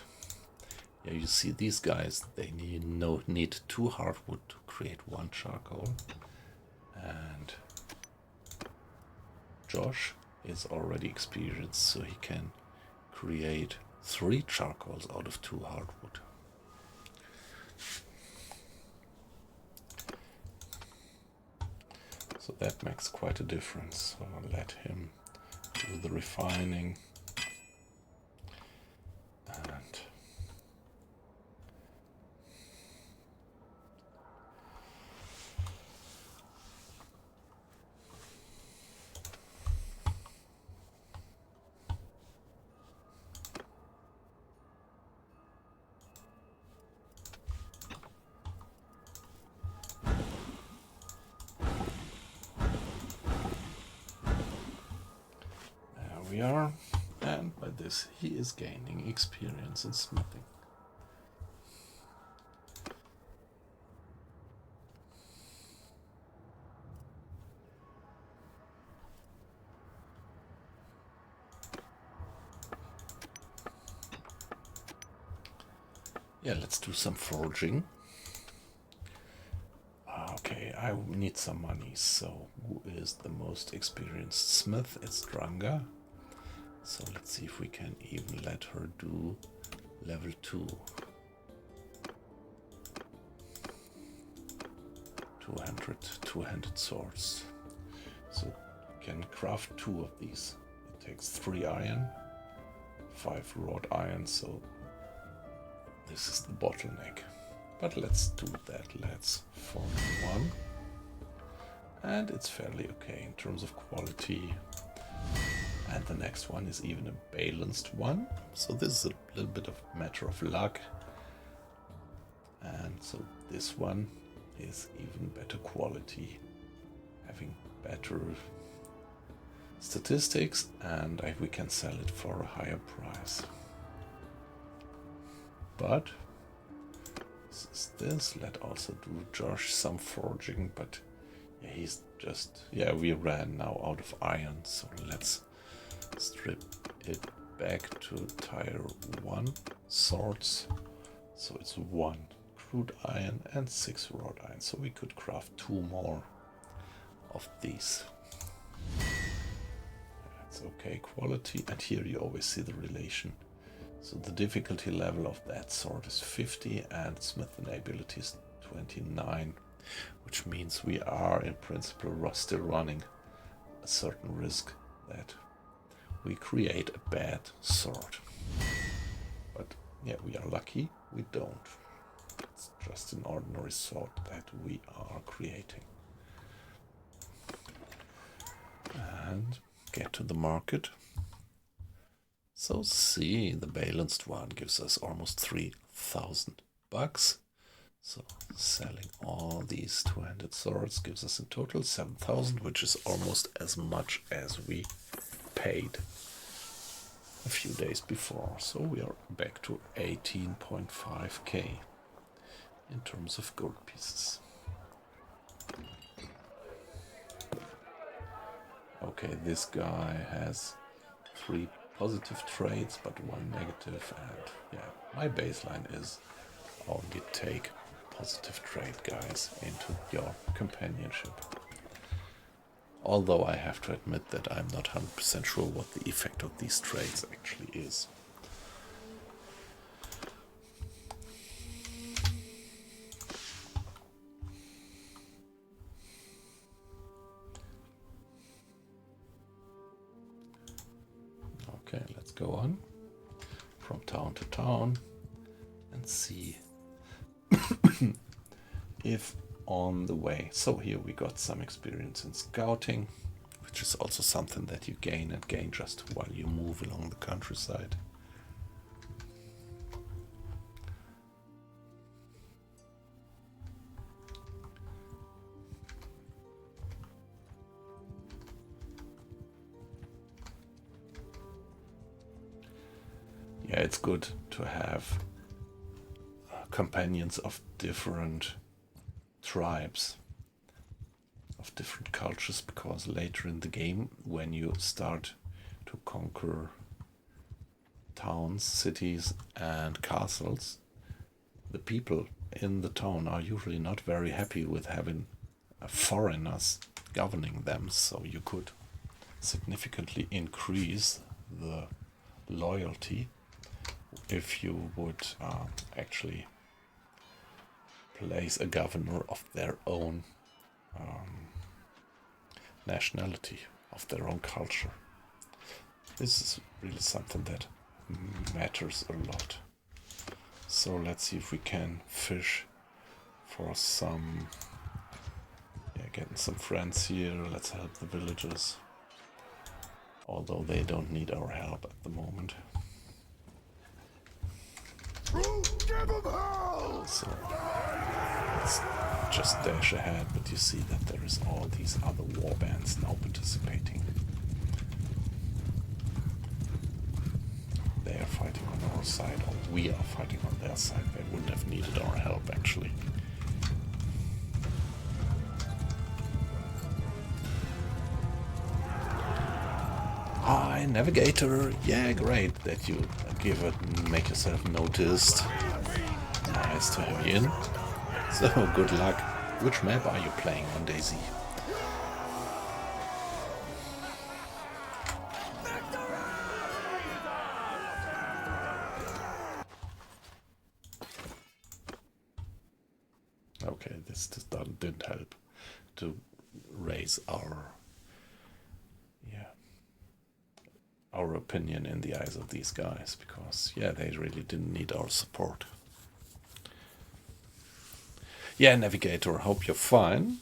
yeah, you see these guys, they need 2 hardwood to create 1 charcoal, and Josh is already experienced, so he can create 3 charcoals out of 2 hardwood. So that makes quite a difference. So I'll let him do the refining. And we are, and by this he is gaining experience in smithing. Yeah, let's do some forging. Okay, I need some money, so who is the most experienced smith? It's Dranga. So let's see if we can even let her do level 2. 200 two-handed swords. So you can craft 2 of these. It takes 3 iron, 5 wrought iron, so this is the bottleneck. But let's do that. Let's form 1. And it's fairly okay in terms of quality. And the next one is even a balanced one. So this is a little bit of a matter of luck. And so this one is even better quality, having better statistics, and we can sell it for a higher price. But this is this. Let also do Josh some forging, but yeah, he's just, yeah, we ran now out of iron, so let's strip it back to tier 1 swords. So it's 1 crude iron and 6 wrought iron, so we could craft 2 more of these. It's okay quality, and here you always see the relation. So the difficulty level of that sword is 50 and smithing ability is 29, which means we are in principle still running a certain risk that we create a bad sword. But yeah, we are lucky we don't. It's just an ordinary sword that we are creating. And get to the market. So see, the balanced one gives us almost 3,000 bucks. So selling all these two-handed swords gives us in total 7,000, which is almost as much as we paid a few days before. So we are back to 18.5k in terms of gold pieces. Okay, this guy has 3 positive traits but 1 negative, and yeah, my baseline is only take positive trait guys into your companionship. Although I have to admit that I'm not 100% sure what the effect of these traits actually is. Okay, let's go on from town to town and see if on the way. So here we got some experience in scouting, which is also something that you gain just while you move along the countryside. Yeah, it's good to have companions of different tribes, of different cultures, because later in the game, when you start to conquer towns, cities and castles, the people in the town are usually not very happy with having foreigners governing them, so you could significantly increase the loyalty if you would actually place a governor of their own nationality, of their own culture. This is really something that matters a lot. So let's see if we can fish for some, getting some friends here. Let's help the villagers, although they don't need our help at the moment. Give him hell! So let's just dash ahead, but you see that there is all these other war bands now participating. They are fighting on our side, or we are fighting on their side. They wouldn't have needed our help, actually. Hi, navigator. Yeah, great that you make yourself noticed. Nice to have you in. So, good luck. Which map are you playing on, Daisy? okay, this didn't help to raise our our opinion in the eyes of these guys, because they really didn't need our support. Navigator, hope you're fine.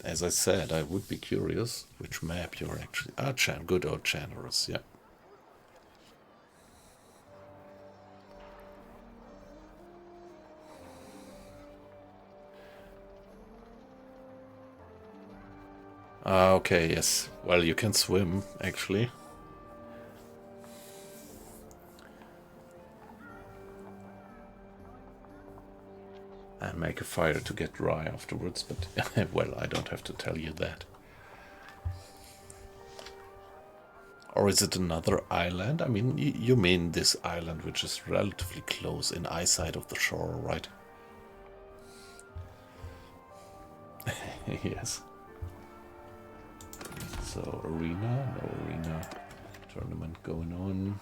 As I said, I would be curious which map you're actually... good old Channerus, yeah. Okay, yes. Well, you can swim, actually. And make a fire to get dry afterwards, but well, I don't have to tell you that. Or is it another island? I mean, you mean this island which is relatively close in eyesight of the shore, right? Yes. So, arena, no arena. Tournament going on.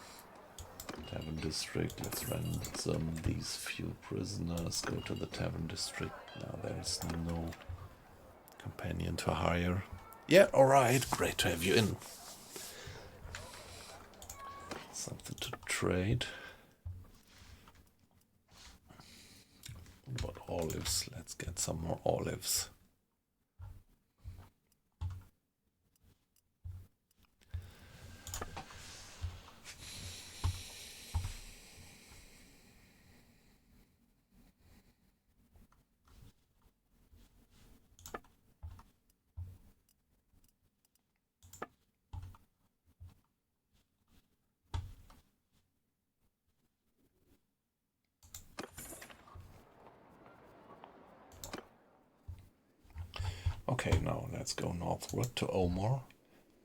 Tavern District, let's ransom these few prisoners. Go to the Tavern District. Now there's no companion to hire. Yeah, alright, great to have you in. Something to trade. What about olives? Let's get some more olives. Okay, now let's go northward to Omar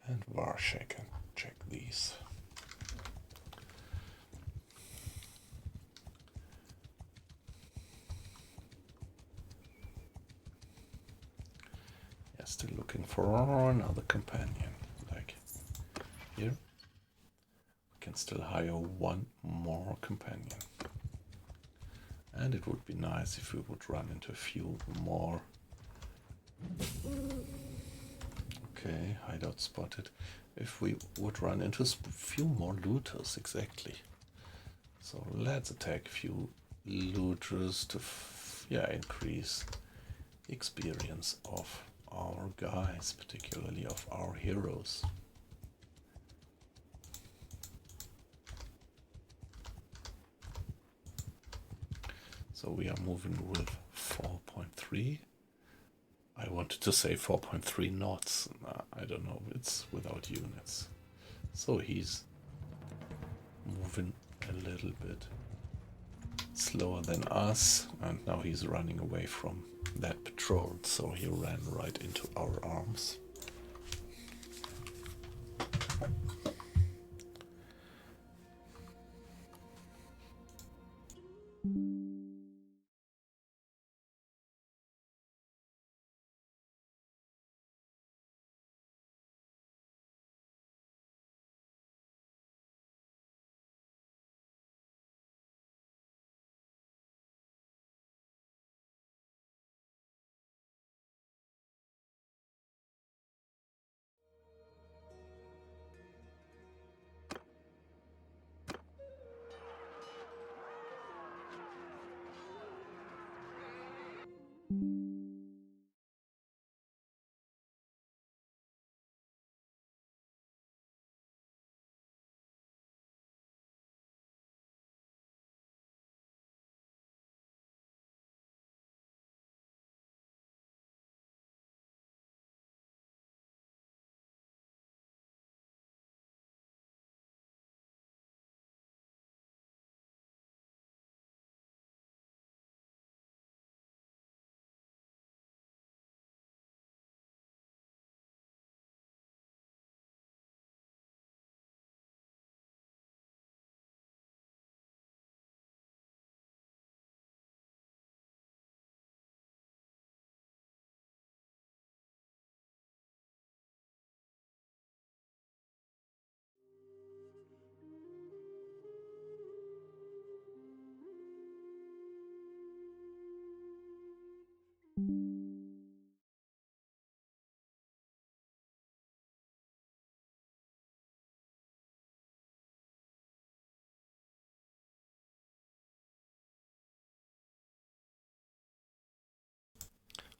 and Varshek and check these. Yeah, still looking for another companion. Like here, we can still hire one more companion. And it would be nice if we would run into a few more. Okay, hideout spotted. If we would run into a few more looters, exactly. So let's attack a few looters to increase experience of our guys, particularly of our heroes. So we are moving with 4.3. I wanted to say 4.3 knots. I don't know, it's without units. So he's moving a little bit slower than us, and now he's running away from that patrol, so he ran right into our arms.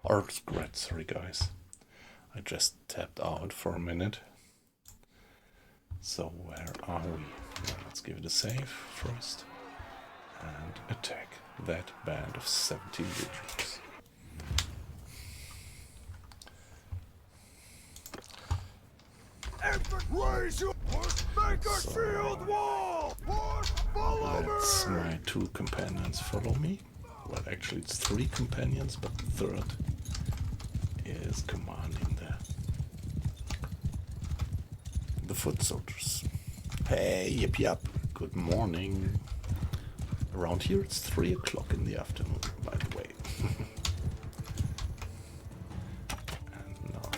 Or great, sorry guys. I just tapped out for a minute. So where are we? Well, let's give it a save first. And attack that band of 17 legions. Raise your make a shield wall! Follow Let's me! my 2 companions follow me. Well, actually it's 3 companions, but the third is commanding the foot soldiers. Hey, yip yap, good morning. Around here it's 3 o'clock in the afternoon, by the way. And now,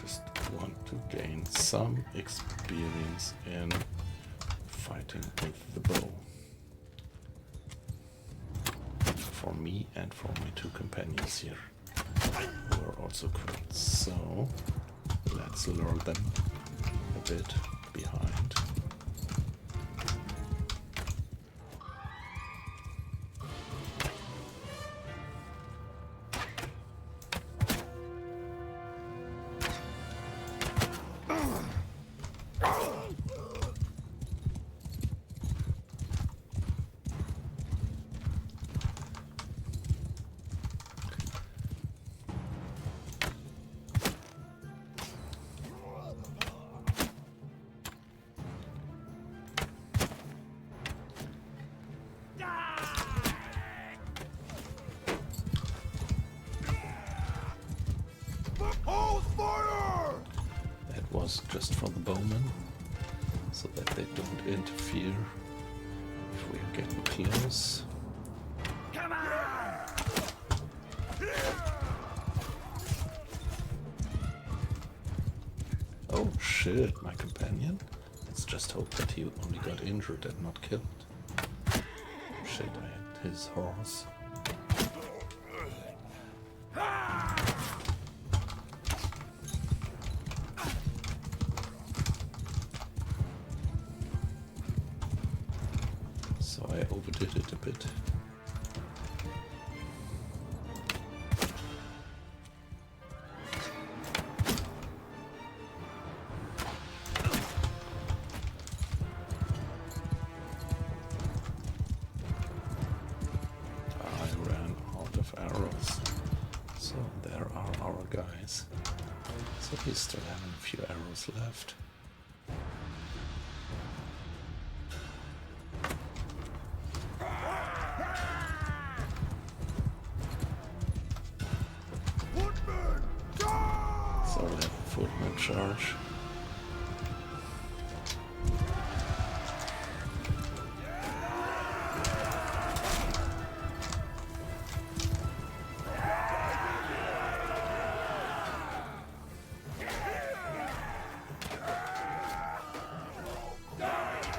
just want to gain some experience in fighting with the bow. For me and for my 2 companions here, who are also quits. So, let's lure them a bit behind. Hold fire! That was just for the bowmen, so that they don't interfere if we're getting close. Come on! Oh shit, my companion. Let's just hope that he only got injured and not killed. Shit, I hit his horse. So I overdid it a bit. I ran out of arrows. So there are our guys. So he's still having a few arrows left. Footman! Die! So we have a footman charge.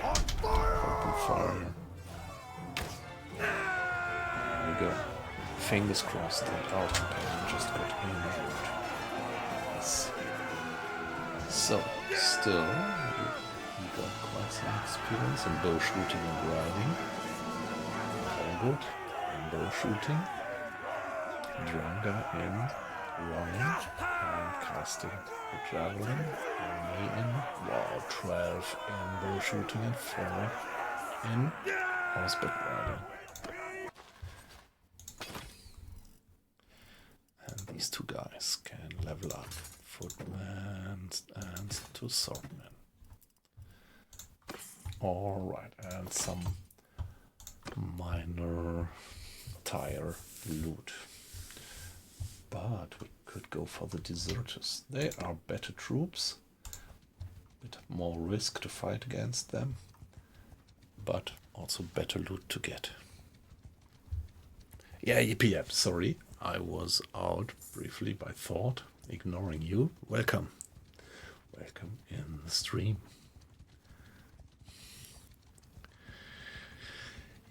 On fire! Open fire. There we go. Fingers crossed that our companion just got injured. Yes. So, still, we got quite some experience in bow shooting and riding. All good. In bow shooting. Dranga in running and casting the javelin. And me in 12 in bow shooting and 4 in horseback riding. And these 2 guys can level up. Footmen and 2 swordmen. Alright, and some minor tire loot. But we could go for the deserters. They are better troops. Bit more risk to fight against them. But also better loot to get. Yeah, yep, sorry. I was out briefly by thought, ignoring you. Welcome. Welcome in the stream.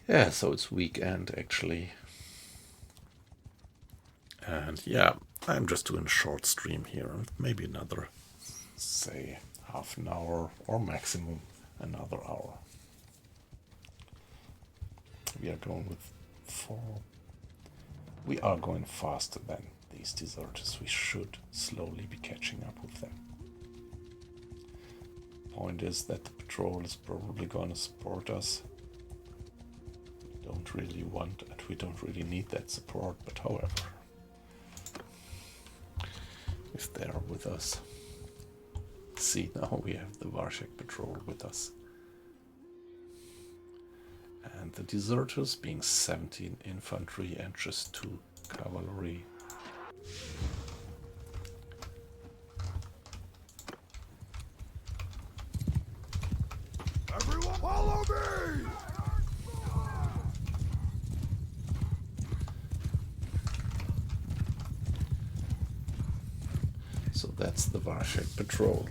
Yeah, so it's weekend actually. And yeah, I'm just doing a short stream here. Maybe another, say, half an hour or maximum another hour. We are going with 4 We are going faster than these deserters. We should slowly be catching up with them. Point is that the patrol is probably going to support us. We don't really want, and we don't really need that support, but however, if they are with us. See, now we have the Varshak patrol with us. And the deserters being 17 infantry and just 2 cavalry. Everyone follow me! So that's the Varshak patrol.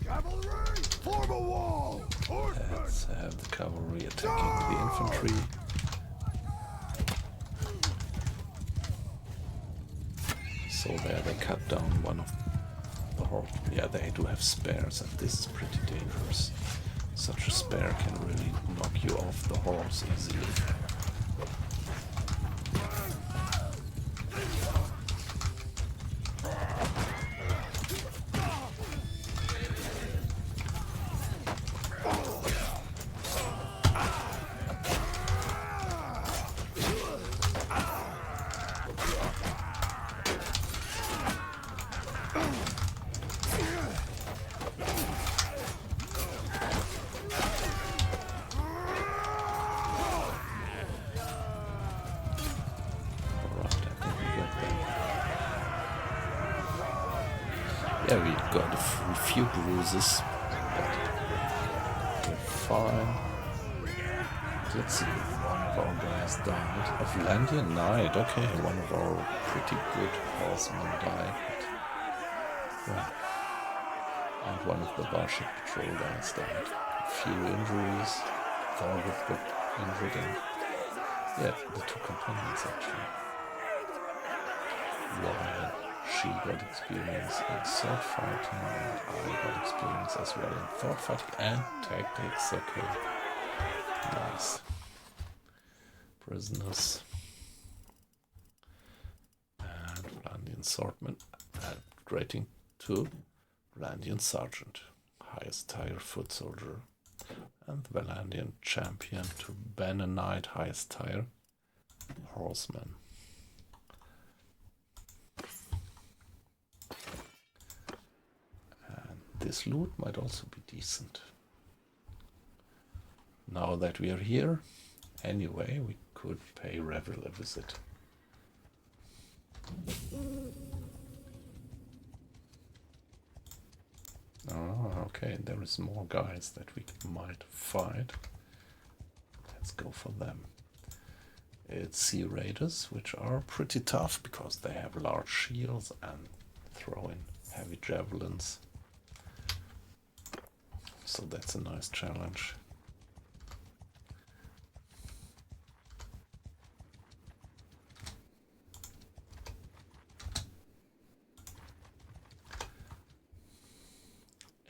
Cavalry, form a wall! Horsemen! Let's have the cavalry attacking the infantry. So there they cut down one of the horse. Yeah, they do have spares, and this is pretty dangerous. Such a spare can really knock you off the horse easily. Yeah, we got a few bruises, but we're fine. Let's see, one of our guys died. Of Landian Knight, okay, one of our pretty good horsemen died. Well, and one of the Varshak patrol guys died. A few injuries, Thorgrid got injured, and yeah, the 2 companions actually. While she got experience in sword fighting, and I got experience as well in sword fighting and tactics. Okay, nice. Prisoners and Valandian swordman, upgrading to Valandian sergeant, highest tier foot soldier, and the Valandian champion to Banner Knight, highest tier horseman. This loot might also be decent. Now that we are here, anyway, we could pay Revel a visit. Oh, okay, there is more guys that we might fight. Let's go for them. It's Sea Raiders, which are pretty tough because they have large shields and throw in heavy javelins. So that's a nice challenge.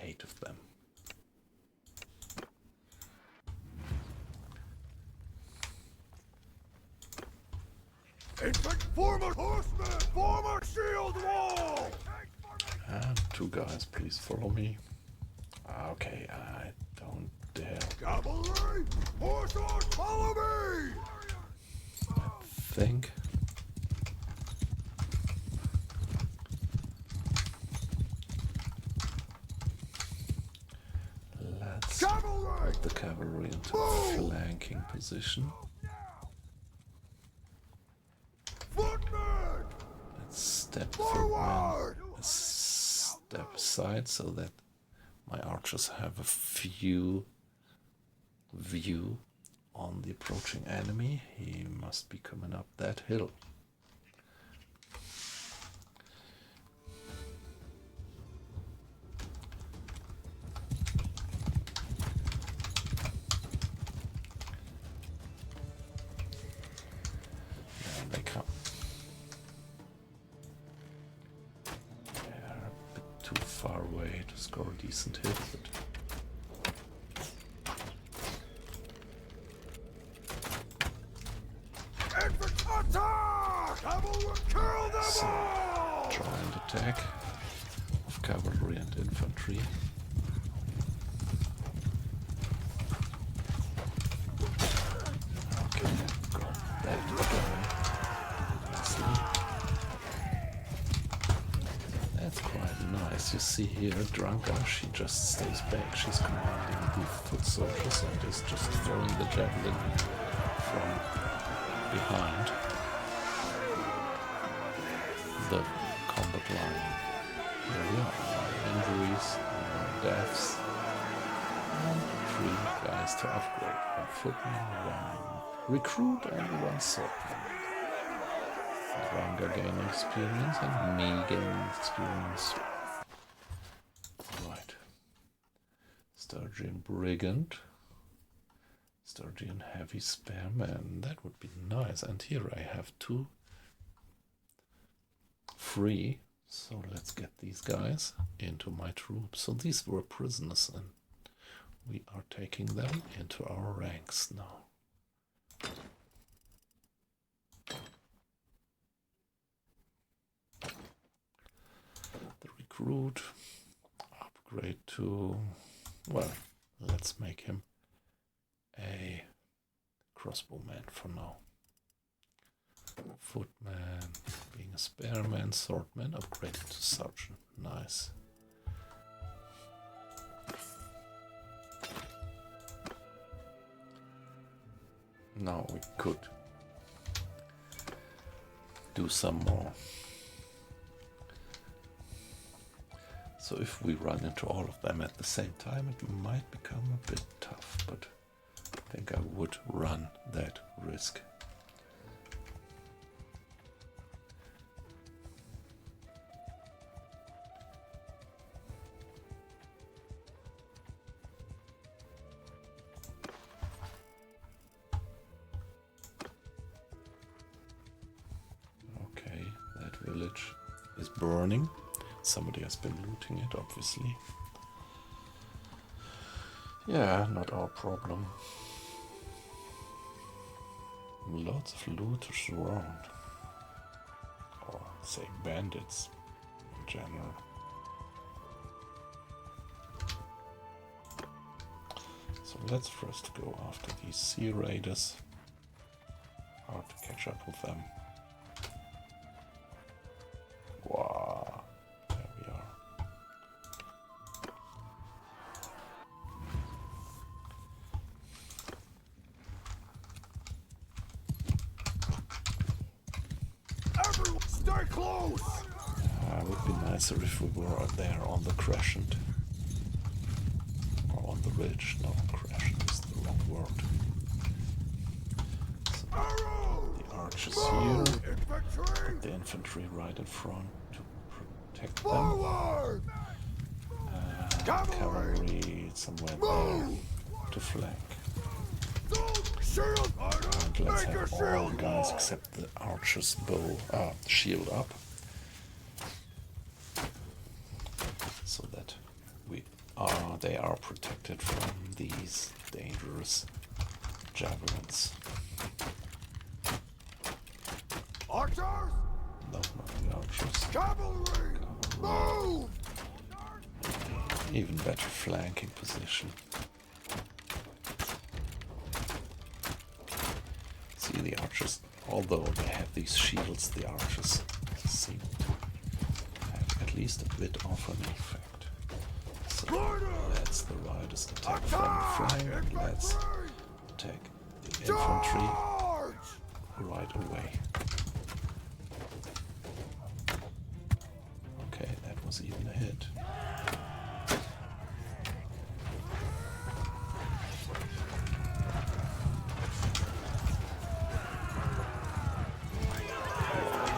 Eight of them. Infant, form a horseman! Form a shield wall! And 2 guys, please follow me. Okay, I don't dare. Cavalry! Horse, follow me! I think. Let's put the cavalry into a flanking position. Footmen! Let's step Forward! step aside so that my archers have a view on the approaching enemy. He must be coming up that hill. There they come. They're a bit too far. far away to score a decent hit, but Attack! Cavalry, kill them so, all! joint attack of cavalry and infantry. Okay, got that going. Nicely. That's quite nice. You see here, Drunka, she just stays back. She's commanding the foot soldiers and is just throwing the javelin from behind the combat line. Here we are. Injuries, deaths, and 3 guys to upgrade. 1 footman, 1 recruit, and 1 swordman. Ranga gaining experience and me gaining experience. Right. Sturgian Brigand. Sturgian Heavy Spearman. That would be nice. And here I have 2 free. So let's get these guys into my troops. So these were prisoners and we are taking them into our ranks now. The recruit, upgrade to, well, let's make him a crossbowman for now. Footman, being a spearman, swordman, upgraded to sergeant. Nice. Now we could do some more. So if we run into all of them at the same time, it might become a bit tough, but I think I would run that risk. Okay, that village is burning. Somebody has been looting it, obviously. Yeah, not our problem. Lots of looters around. Or say bandits in general. So let's first go after these sea raiders. Hard to catch up with them. Wow. There we are. Everyone, stay close! It would be nicer if we were there on the crescent. Or on the ridge. No, crescent is the wrong word. So the archers here. Put the infantry right in front to protect them. Forward! Cavalry somewhere there to flank. Shield! And let's Make your have all shield guys wall! except the archer's shield up. So that they are protected from these dangerous javelins. Archers! No, not the archers. Cavalry! Move! Even better flanking position. See, the archers, although they have these shields, the archers seem to have at least a bit of an effect. So let's the riders attack from the flank, and let's attack the infantry right away. Okay, that was even a hit.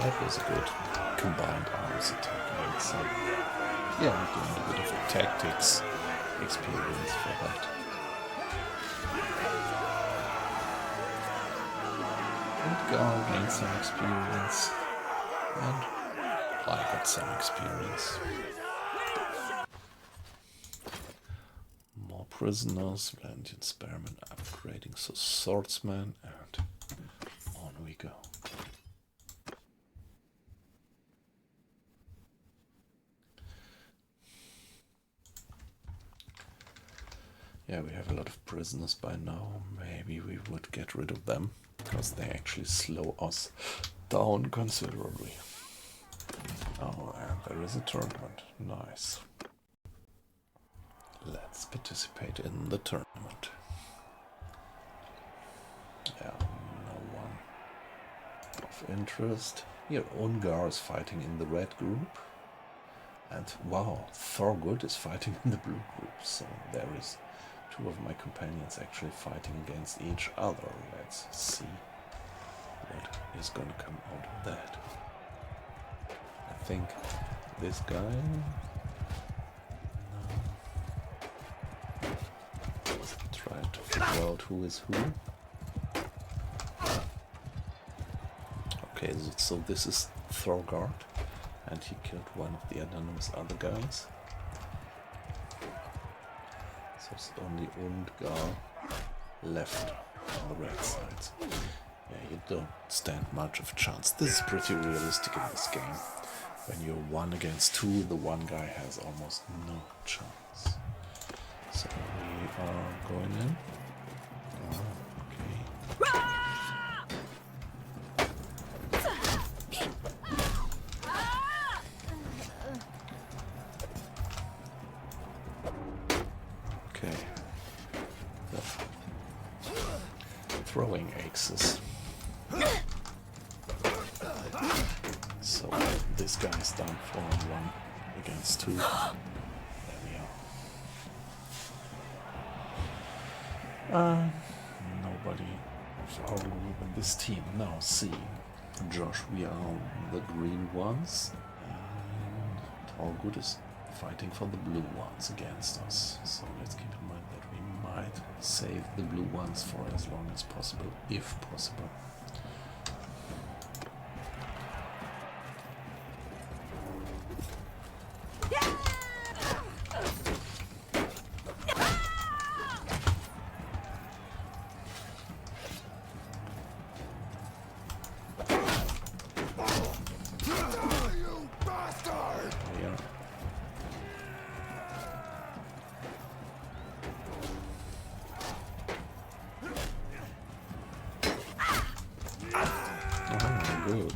That was a good combined arms attack, I would say. Yeah, I'm doing a bit of tactics experience for that. And Gar gained some experience, and I got some experience. prisoners, Valendian Spearman upgrading, so swordsman, and on we go. Yeah, we have a lot of prisoners by now. Maybe we would get rid of them, because they actually slow us down considerably. Oh, and there is a tournament. Nice. Let's participate in the tournament. Yeah, no one of interest. Here, Ungar is fighting in the red group. And wow, Thorgood is fighting in the blue group. So there is two of my companions actually fighting against each other. Let's see what is going to come out of that. I think this guy... No. Let's try to figure out who is who. Okay, so this is Thorgard, and he killed one of the anonymous other guys. So it's only Undgar left on the red side. Yeah, you don't stand much of a chance. This is pretty realistic in this game. When you're 1 against 2, the one guy has almost no chance. So we are going in. Oh, okay. Okay. The throwing axes. So this guy's down 4-1 against 2. There we are. Nobody of our group in this team. Now see, Josh, we are on the green ones, and Thorgood is fighting for the blue ones against us. So let's keep in mind that we might save the blue ones for as long as possible, if possible. Good.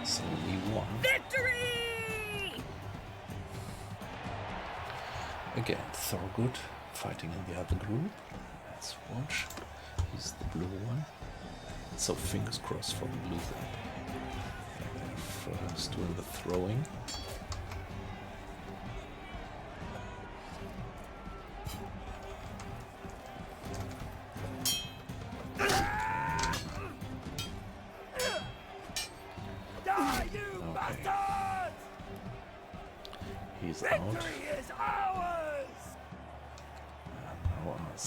So we won. Victory! Again, Thorgood fighting in the other group. Let's watch. He's the blue one. So fingers crossed for the blue group. First doing the throwing. Die, you bastards! He's out. Victory is ours! And now us.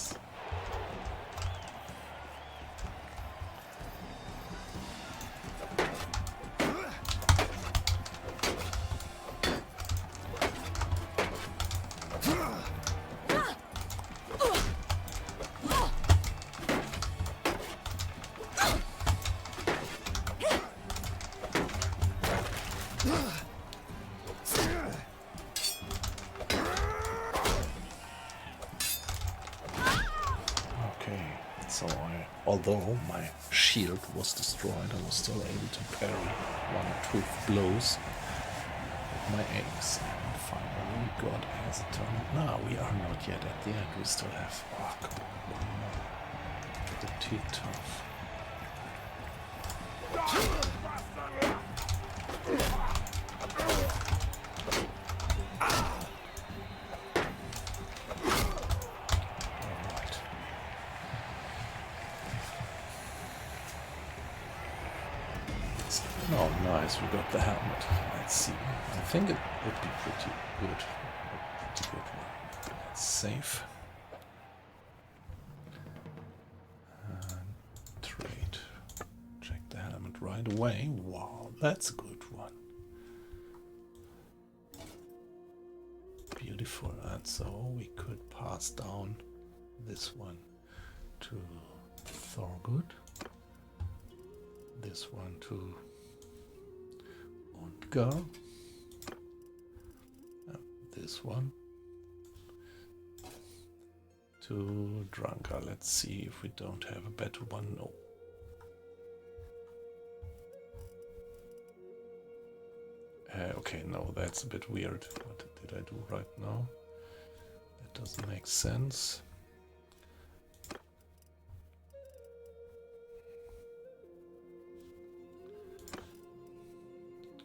Although my shield was destroyed, I was still able to parry 1 or 2 blows with my axe, and finally we got as a turn. No, we are not yet at the end. We still have come on, 1 more. Pretty tough. Oh, nice, we got the helmet. Let's see. I think it would be pretty good. Pretty good one. Let's save. right away. Wow, that's a good one. Beautiful. And so we could pass down this one to Thorgood. This one to Undgar. This one to Dranka. Let's see if we don't have a better one. No. Okay, no, that's a bit weird. What did I do right now? That doesn't make sense.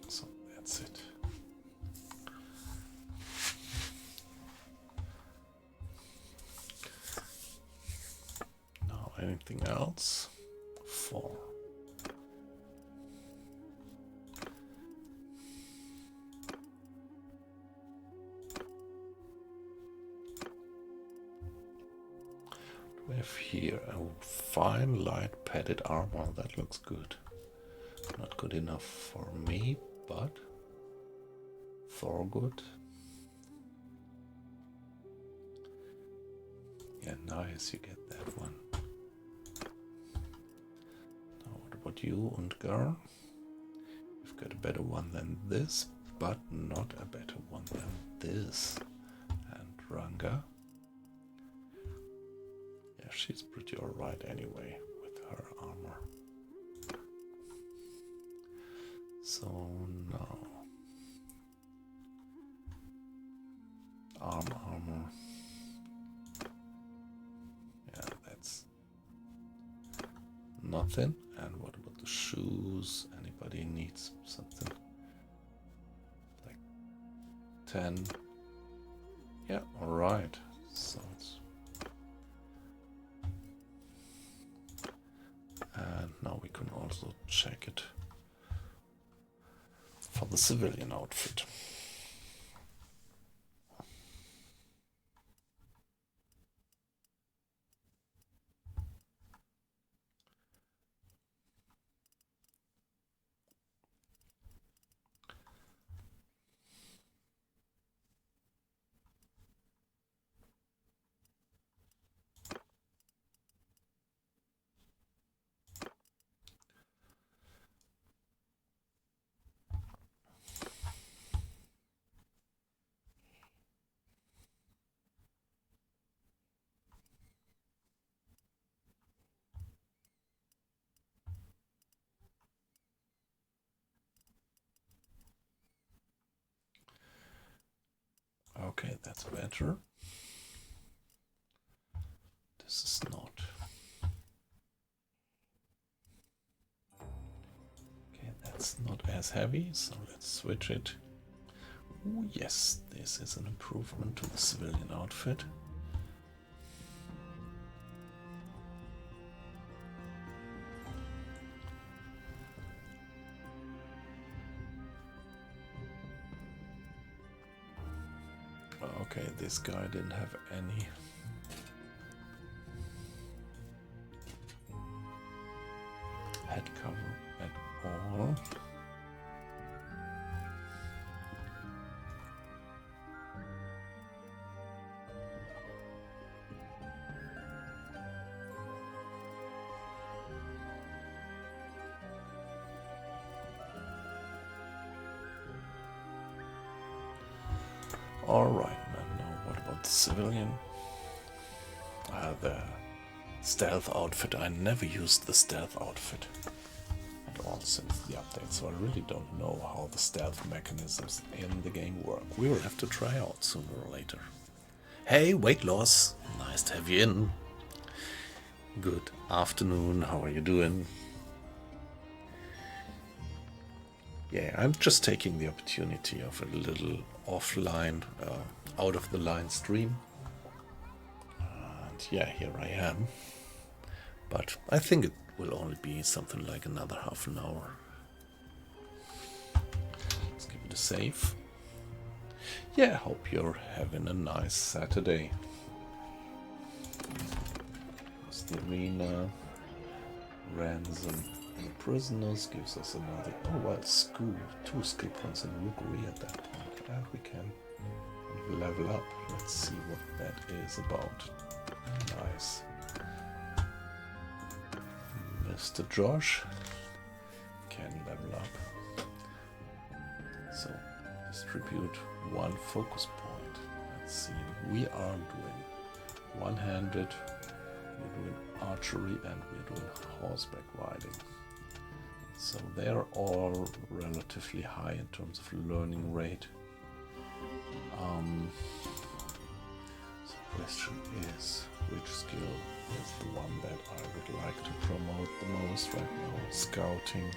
So that's it. Now anything else? 4. We have here a fine light padded armor. That looks good. Not good enough for me, but Thorgood. Yeah, nice, you get that one. Now what about you, Undgar? You've got a better one than this, but not a better one than this. And Ranga. Yeah, she's pretty alright anyway with her armor. So now armor. Yeah, that's nothing. And what about the shoes? Anybody needs something like 10? Yeah, alright. So it's and now we can also check it for the civilian outfit. Okay, that's better. This is not. Okay, that's not as heavy, so let's switch it. Ooh, yes, this is an improvement to the civilian outfit. Okay, this guy didn't have any. Head cover at all. Alright, now what about the civilian? The stealth outfit. I never used the stealth outfit at all since the update, so I really don't know how the stealth mechanisms in the game work. We will have to try out sooner or later. Hey, weight loss! Nice to have you in. Good afternoon, how are you doing? Yeah, I'm just taking the opportunity of a little offline, out of the line stream. And yeah, here I am. But I think it will only be something like another half an hour. Let's give it a save. Yeah, hope you're having a nice Saturday. It's the arena, ransom Prisoners gives us another. Oh well, school. 2 skill points in Rookery at that point. And we can level up. Let's see what that is about. Nice. Mr. Josh can level up. So distribute 1 focus point. Let's see. We are doing one-handed, we're doing archery, and we're doing horseback riding. So they're all relatively high in terms of learning rate. So the question is, which skill is the one that I would like to promote the most right now? Scouting.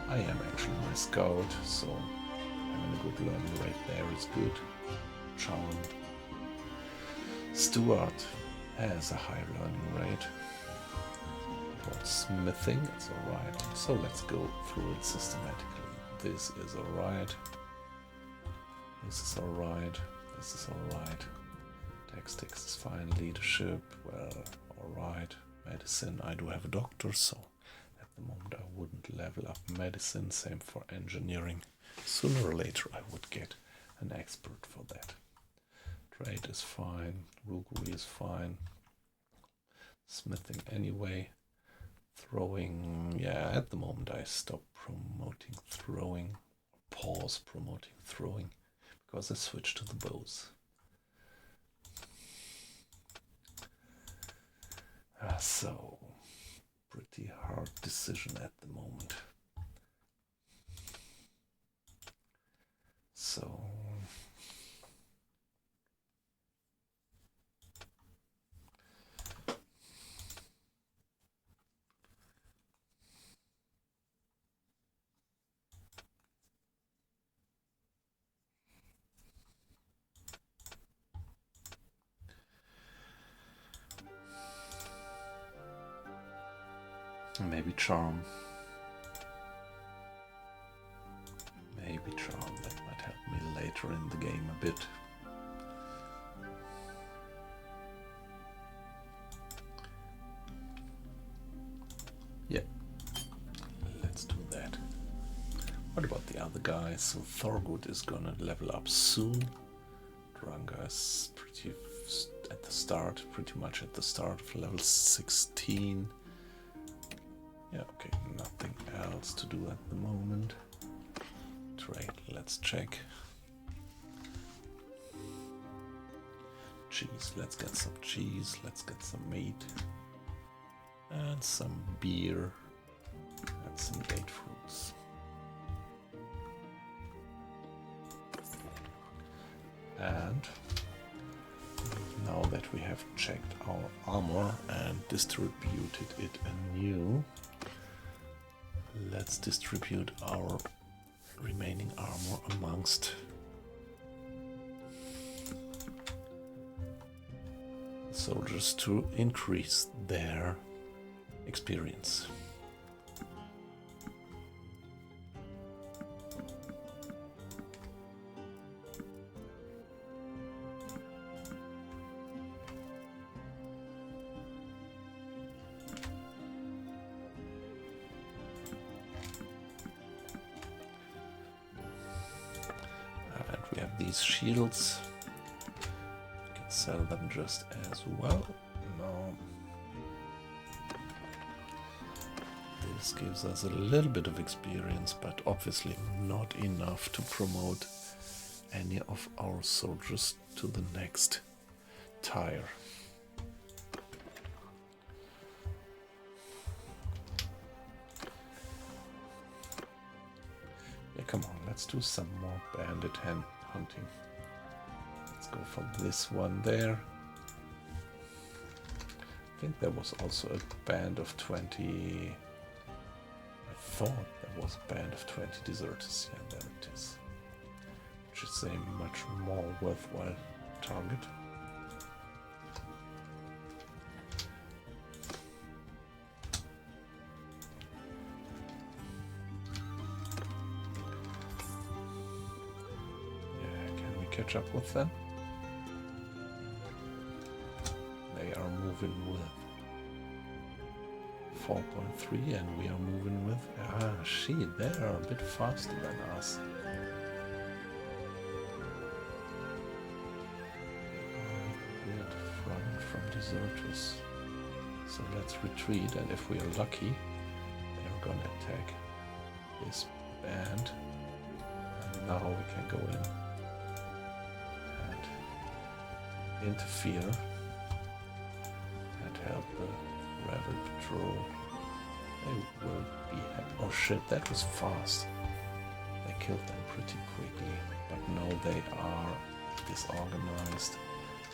I am actually my scout, so having a good learning rate there is good. Charm. Stuart has a high learning rate. For smithing, it's alright. So let's go through it systematically. This is alright. This is alright. This is alright. Tactics is fine. Leadership, well, alright. Medicine, I do have a doctor, so at the moment I wouldn't level up medicine. Same for engineering. Sooner or later I would get an expert for that. Trade is fine. Rookery is fine. Smithing anyway. Throwing, yeah, at the moment I stop promoting throwing. Pause promoting throwing. Because I switched to the bows. So, pretty hard decision at the moment. So, maybe charm. Maybe charm, that might help me later in the game a bit. Yeah, let's do that. What about the other guys? So Thorgood is gonna level up soon. Dranga is pretty at the start, pretty much at the start of level 16. Yeah, okay, nothing else to do at the moment. Trade, let's check. Cheese, let's get some cheese, let's get some meat. And some beer. And some date fruits. And now that we have checked our armor and distributed it anew, let's distribute our remaining armor amongst soldiers to increase their experience. These shields, you can sell them just as well. No, this gives us a little bit of experience, but obviously not enough to promote any of our soldiers to the next tier. Yeah, come on, let's do some more bandit hunting. Let's go for this one there. I think there was also a band of 20. I thought there was a band of 20 deserters. Yeah, there it is. Which is a much more worthwhile target. Catch up with them. They are moving with 4.3 and we are moving with... shit, they are a bit faster than us. Weird front from deserters. So let's retreat, and if we are lucky, they're gonna attack this band. And now we can go in and interfere and help the rebel patrol. They will be happy. Oh shit, that was fast. They killed them pretty quickly, but now they are disorganized.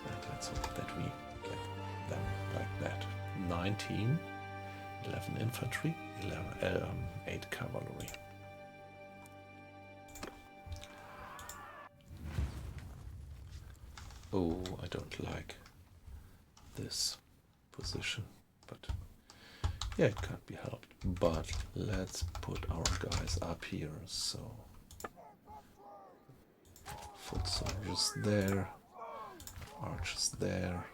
And let's hope that we get them like that. 19, 11 infantry, 8 cavalry. Oh, I don't like this position, but yeah, it can't be helped. But let's put our guys up here. So foot soldiers there, archers there,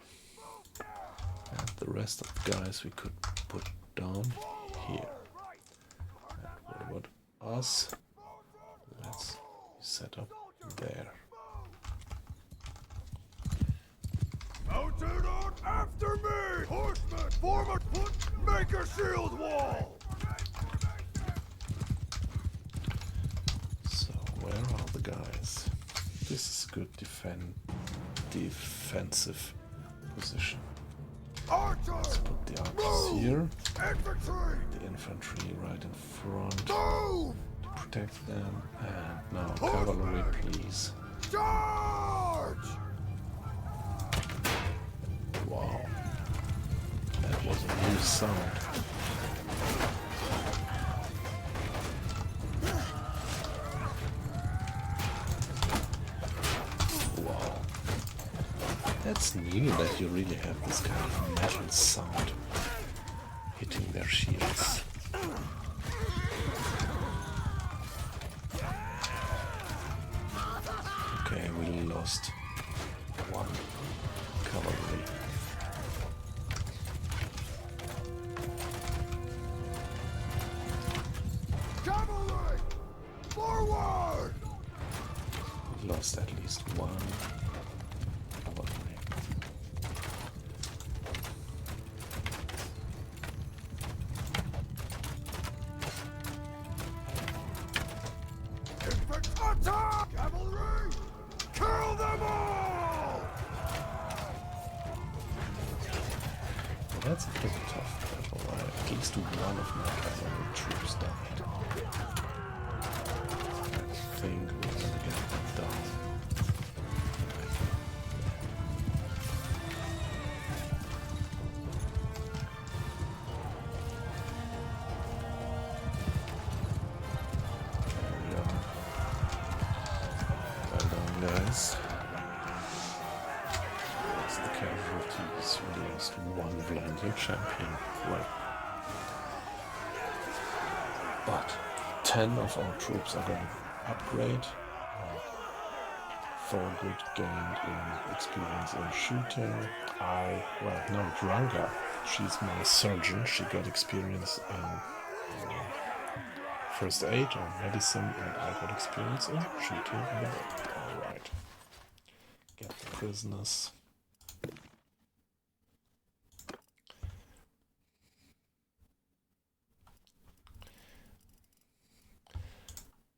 and the rest of the guys we could put down here. And what about us? Let's set up there. Mounted on after me! Horsemen, form a foot, make a shield wall! So where are the guys? This is a good defensive position. Archers! Let's put the archers here, Infantry! the infantry right in front Move! to protect them, and now cavalry, please. Charge! Wow, that was a new sound. Wow, that's new that you really have this kind of metal sound hitting their shields. Okay, we lost one cavalry. Cavalry! Forward! We lost at least one cavalry. Attack! Cavalry! Kill them all! Well, that's a pretty tough battle. At least one of my cavalry troops died. I think we're gonna get them down. Carry on. Well done, guys. As the casualties, we lost one Vlandian champion. Well, but 10 of our troops are going to upgrade. 4 good gained in experience in shooting. No, Dranga, she's my surgeon. She got experience in first aid or medicine, and I got experience in shooting. Alright. Get the prisoners.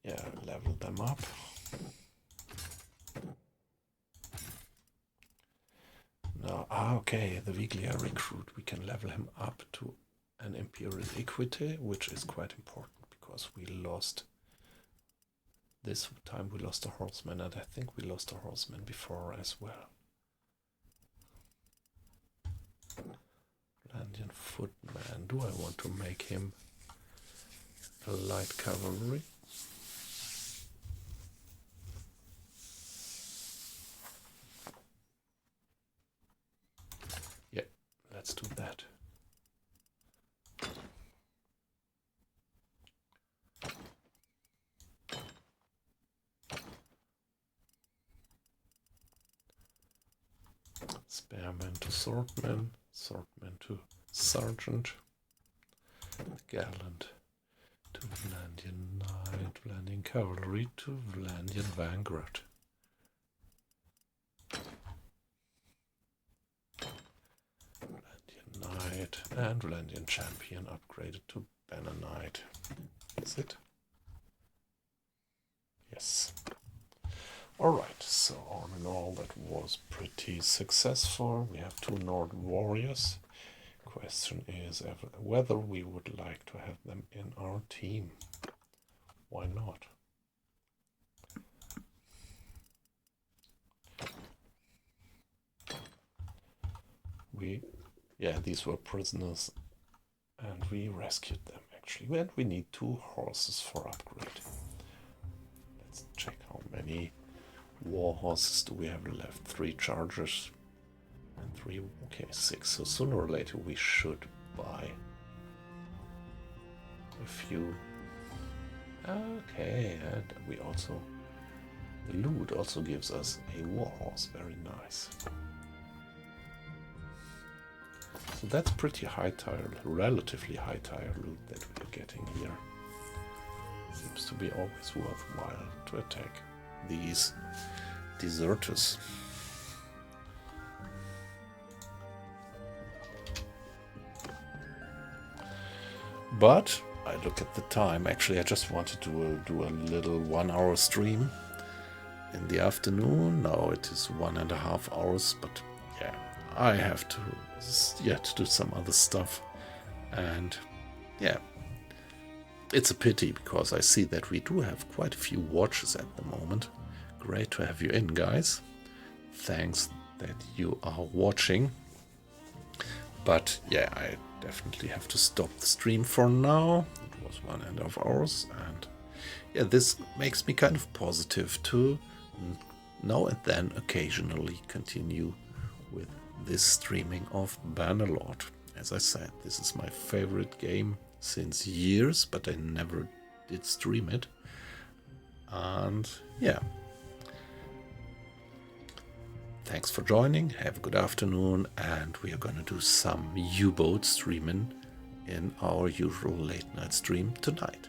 Yeah, level them up. Now, okay, the Viglia recruit, we can level him up to an Imperial Equity, which is quite important because we lost, this time we lost a horseman, and I think we lost a horseman before as well. Landian footman, do I want to make him a light cavalry? Yeah, let's do that. Spearman to swordman, swordman to sergeant. Gallant to Vlandian Knight, Vlandian Cavalry to Vlandian Vanguard. Vlandian Knight and Vlandian Champion upgraded to Banner Knight. Is it? Yes. Alright, so all in all that was pretty successful. We have 2 Nord warriors. Question is whether we would like to have them in our team. Why not? Yeah, these were prisoners and we rescued them actually. And we need 2 horses for upgrade. Let's check how many war horses do we have left. 3 chargers and 3, okay, 6. So sooner or later we should buy a few. Okay, and we also, the loot also gives us a war horse, very nice. So that's pretty high tier, relatively high tier loot that we're getting here. Seems to be always worthwhile to attack these deserters. But I look at the time. Actually, I just wanted to do a little 1-hour stream in the afternoon. Now it is 1.5 hours, but yeah, I have to do some other stuff. And yeah, it's a pity because I see that we do have quite a few watches at the moment. Great to have you in, guys. Thanks that you are watching. But yeah, I definitely have to stop the stream for now. It was 1.5 hours, and yeah, this makes me kind of positive to now and then occasionally continue with this streaming of Bannerlord. As I said, this is my favorite game since years, but I never did stream it. And yeah, thanks for joining. Have a good afternoon, and we are going to do some U-boat streaming in our usual late night stream tonight.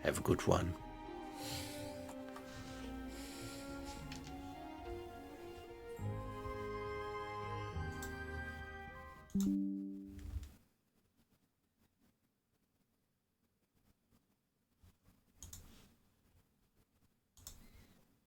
Have a good one.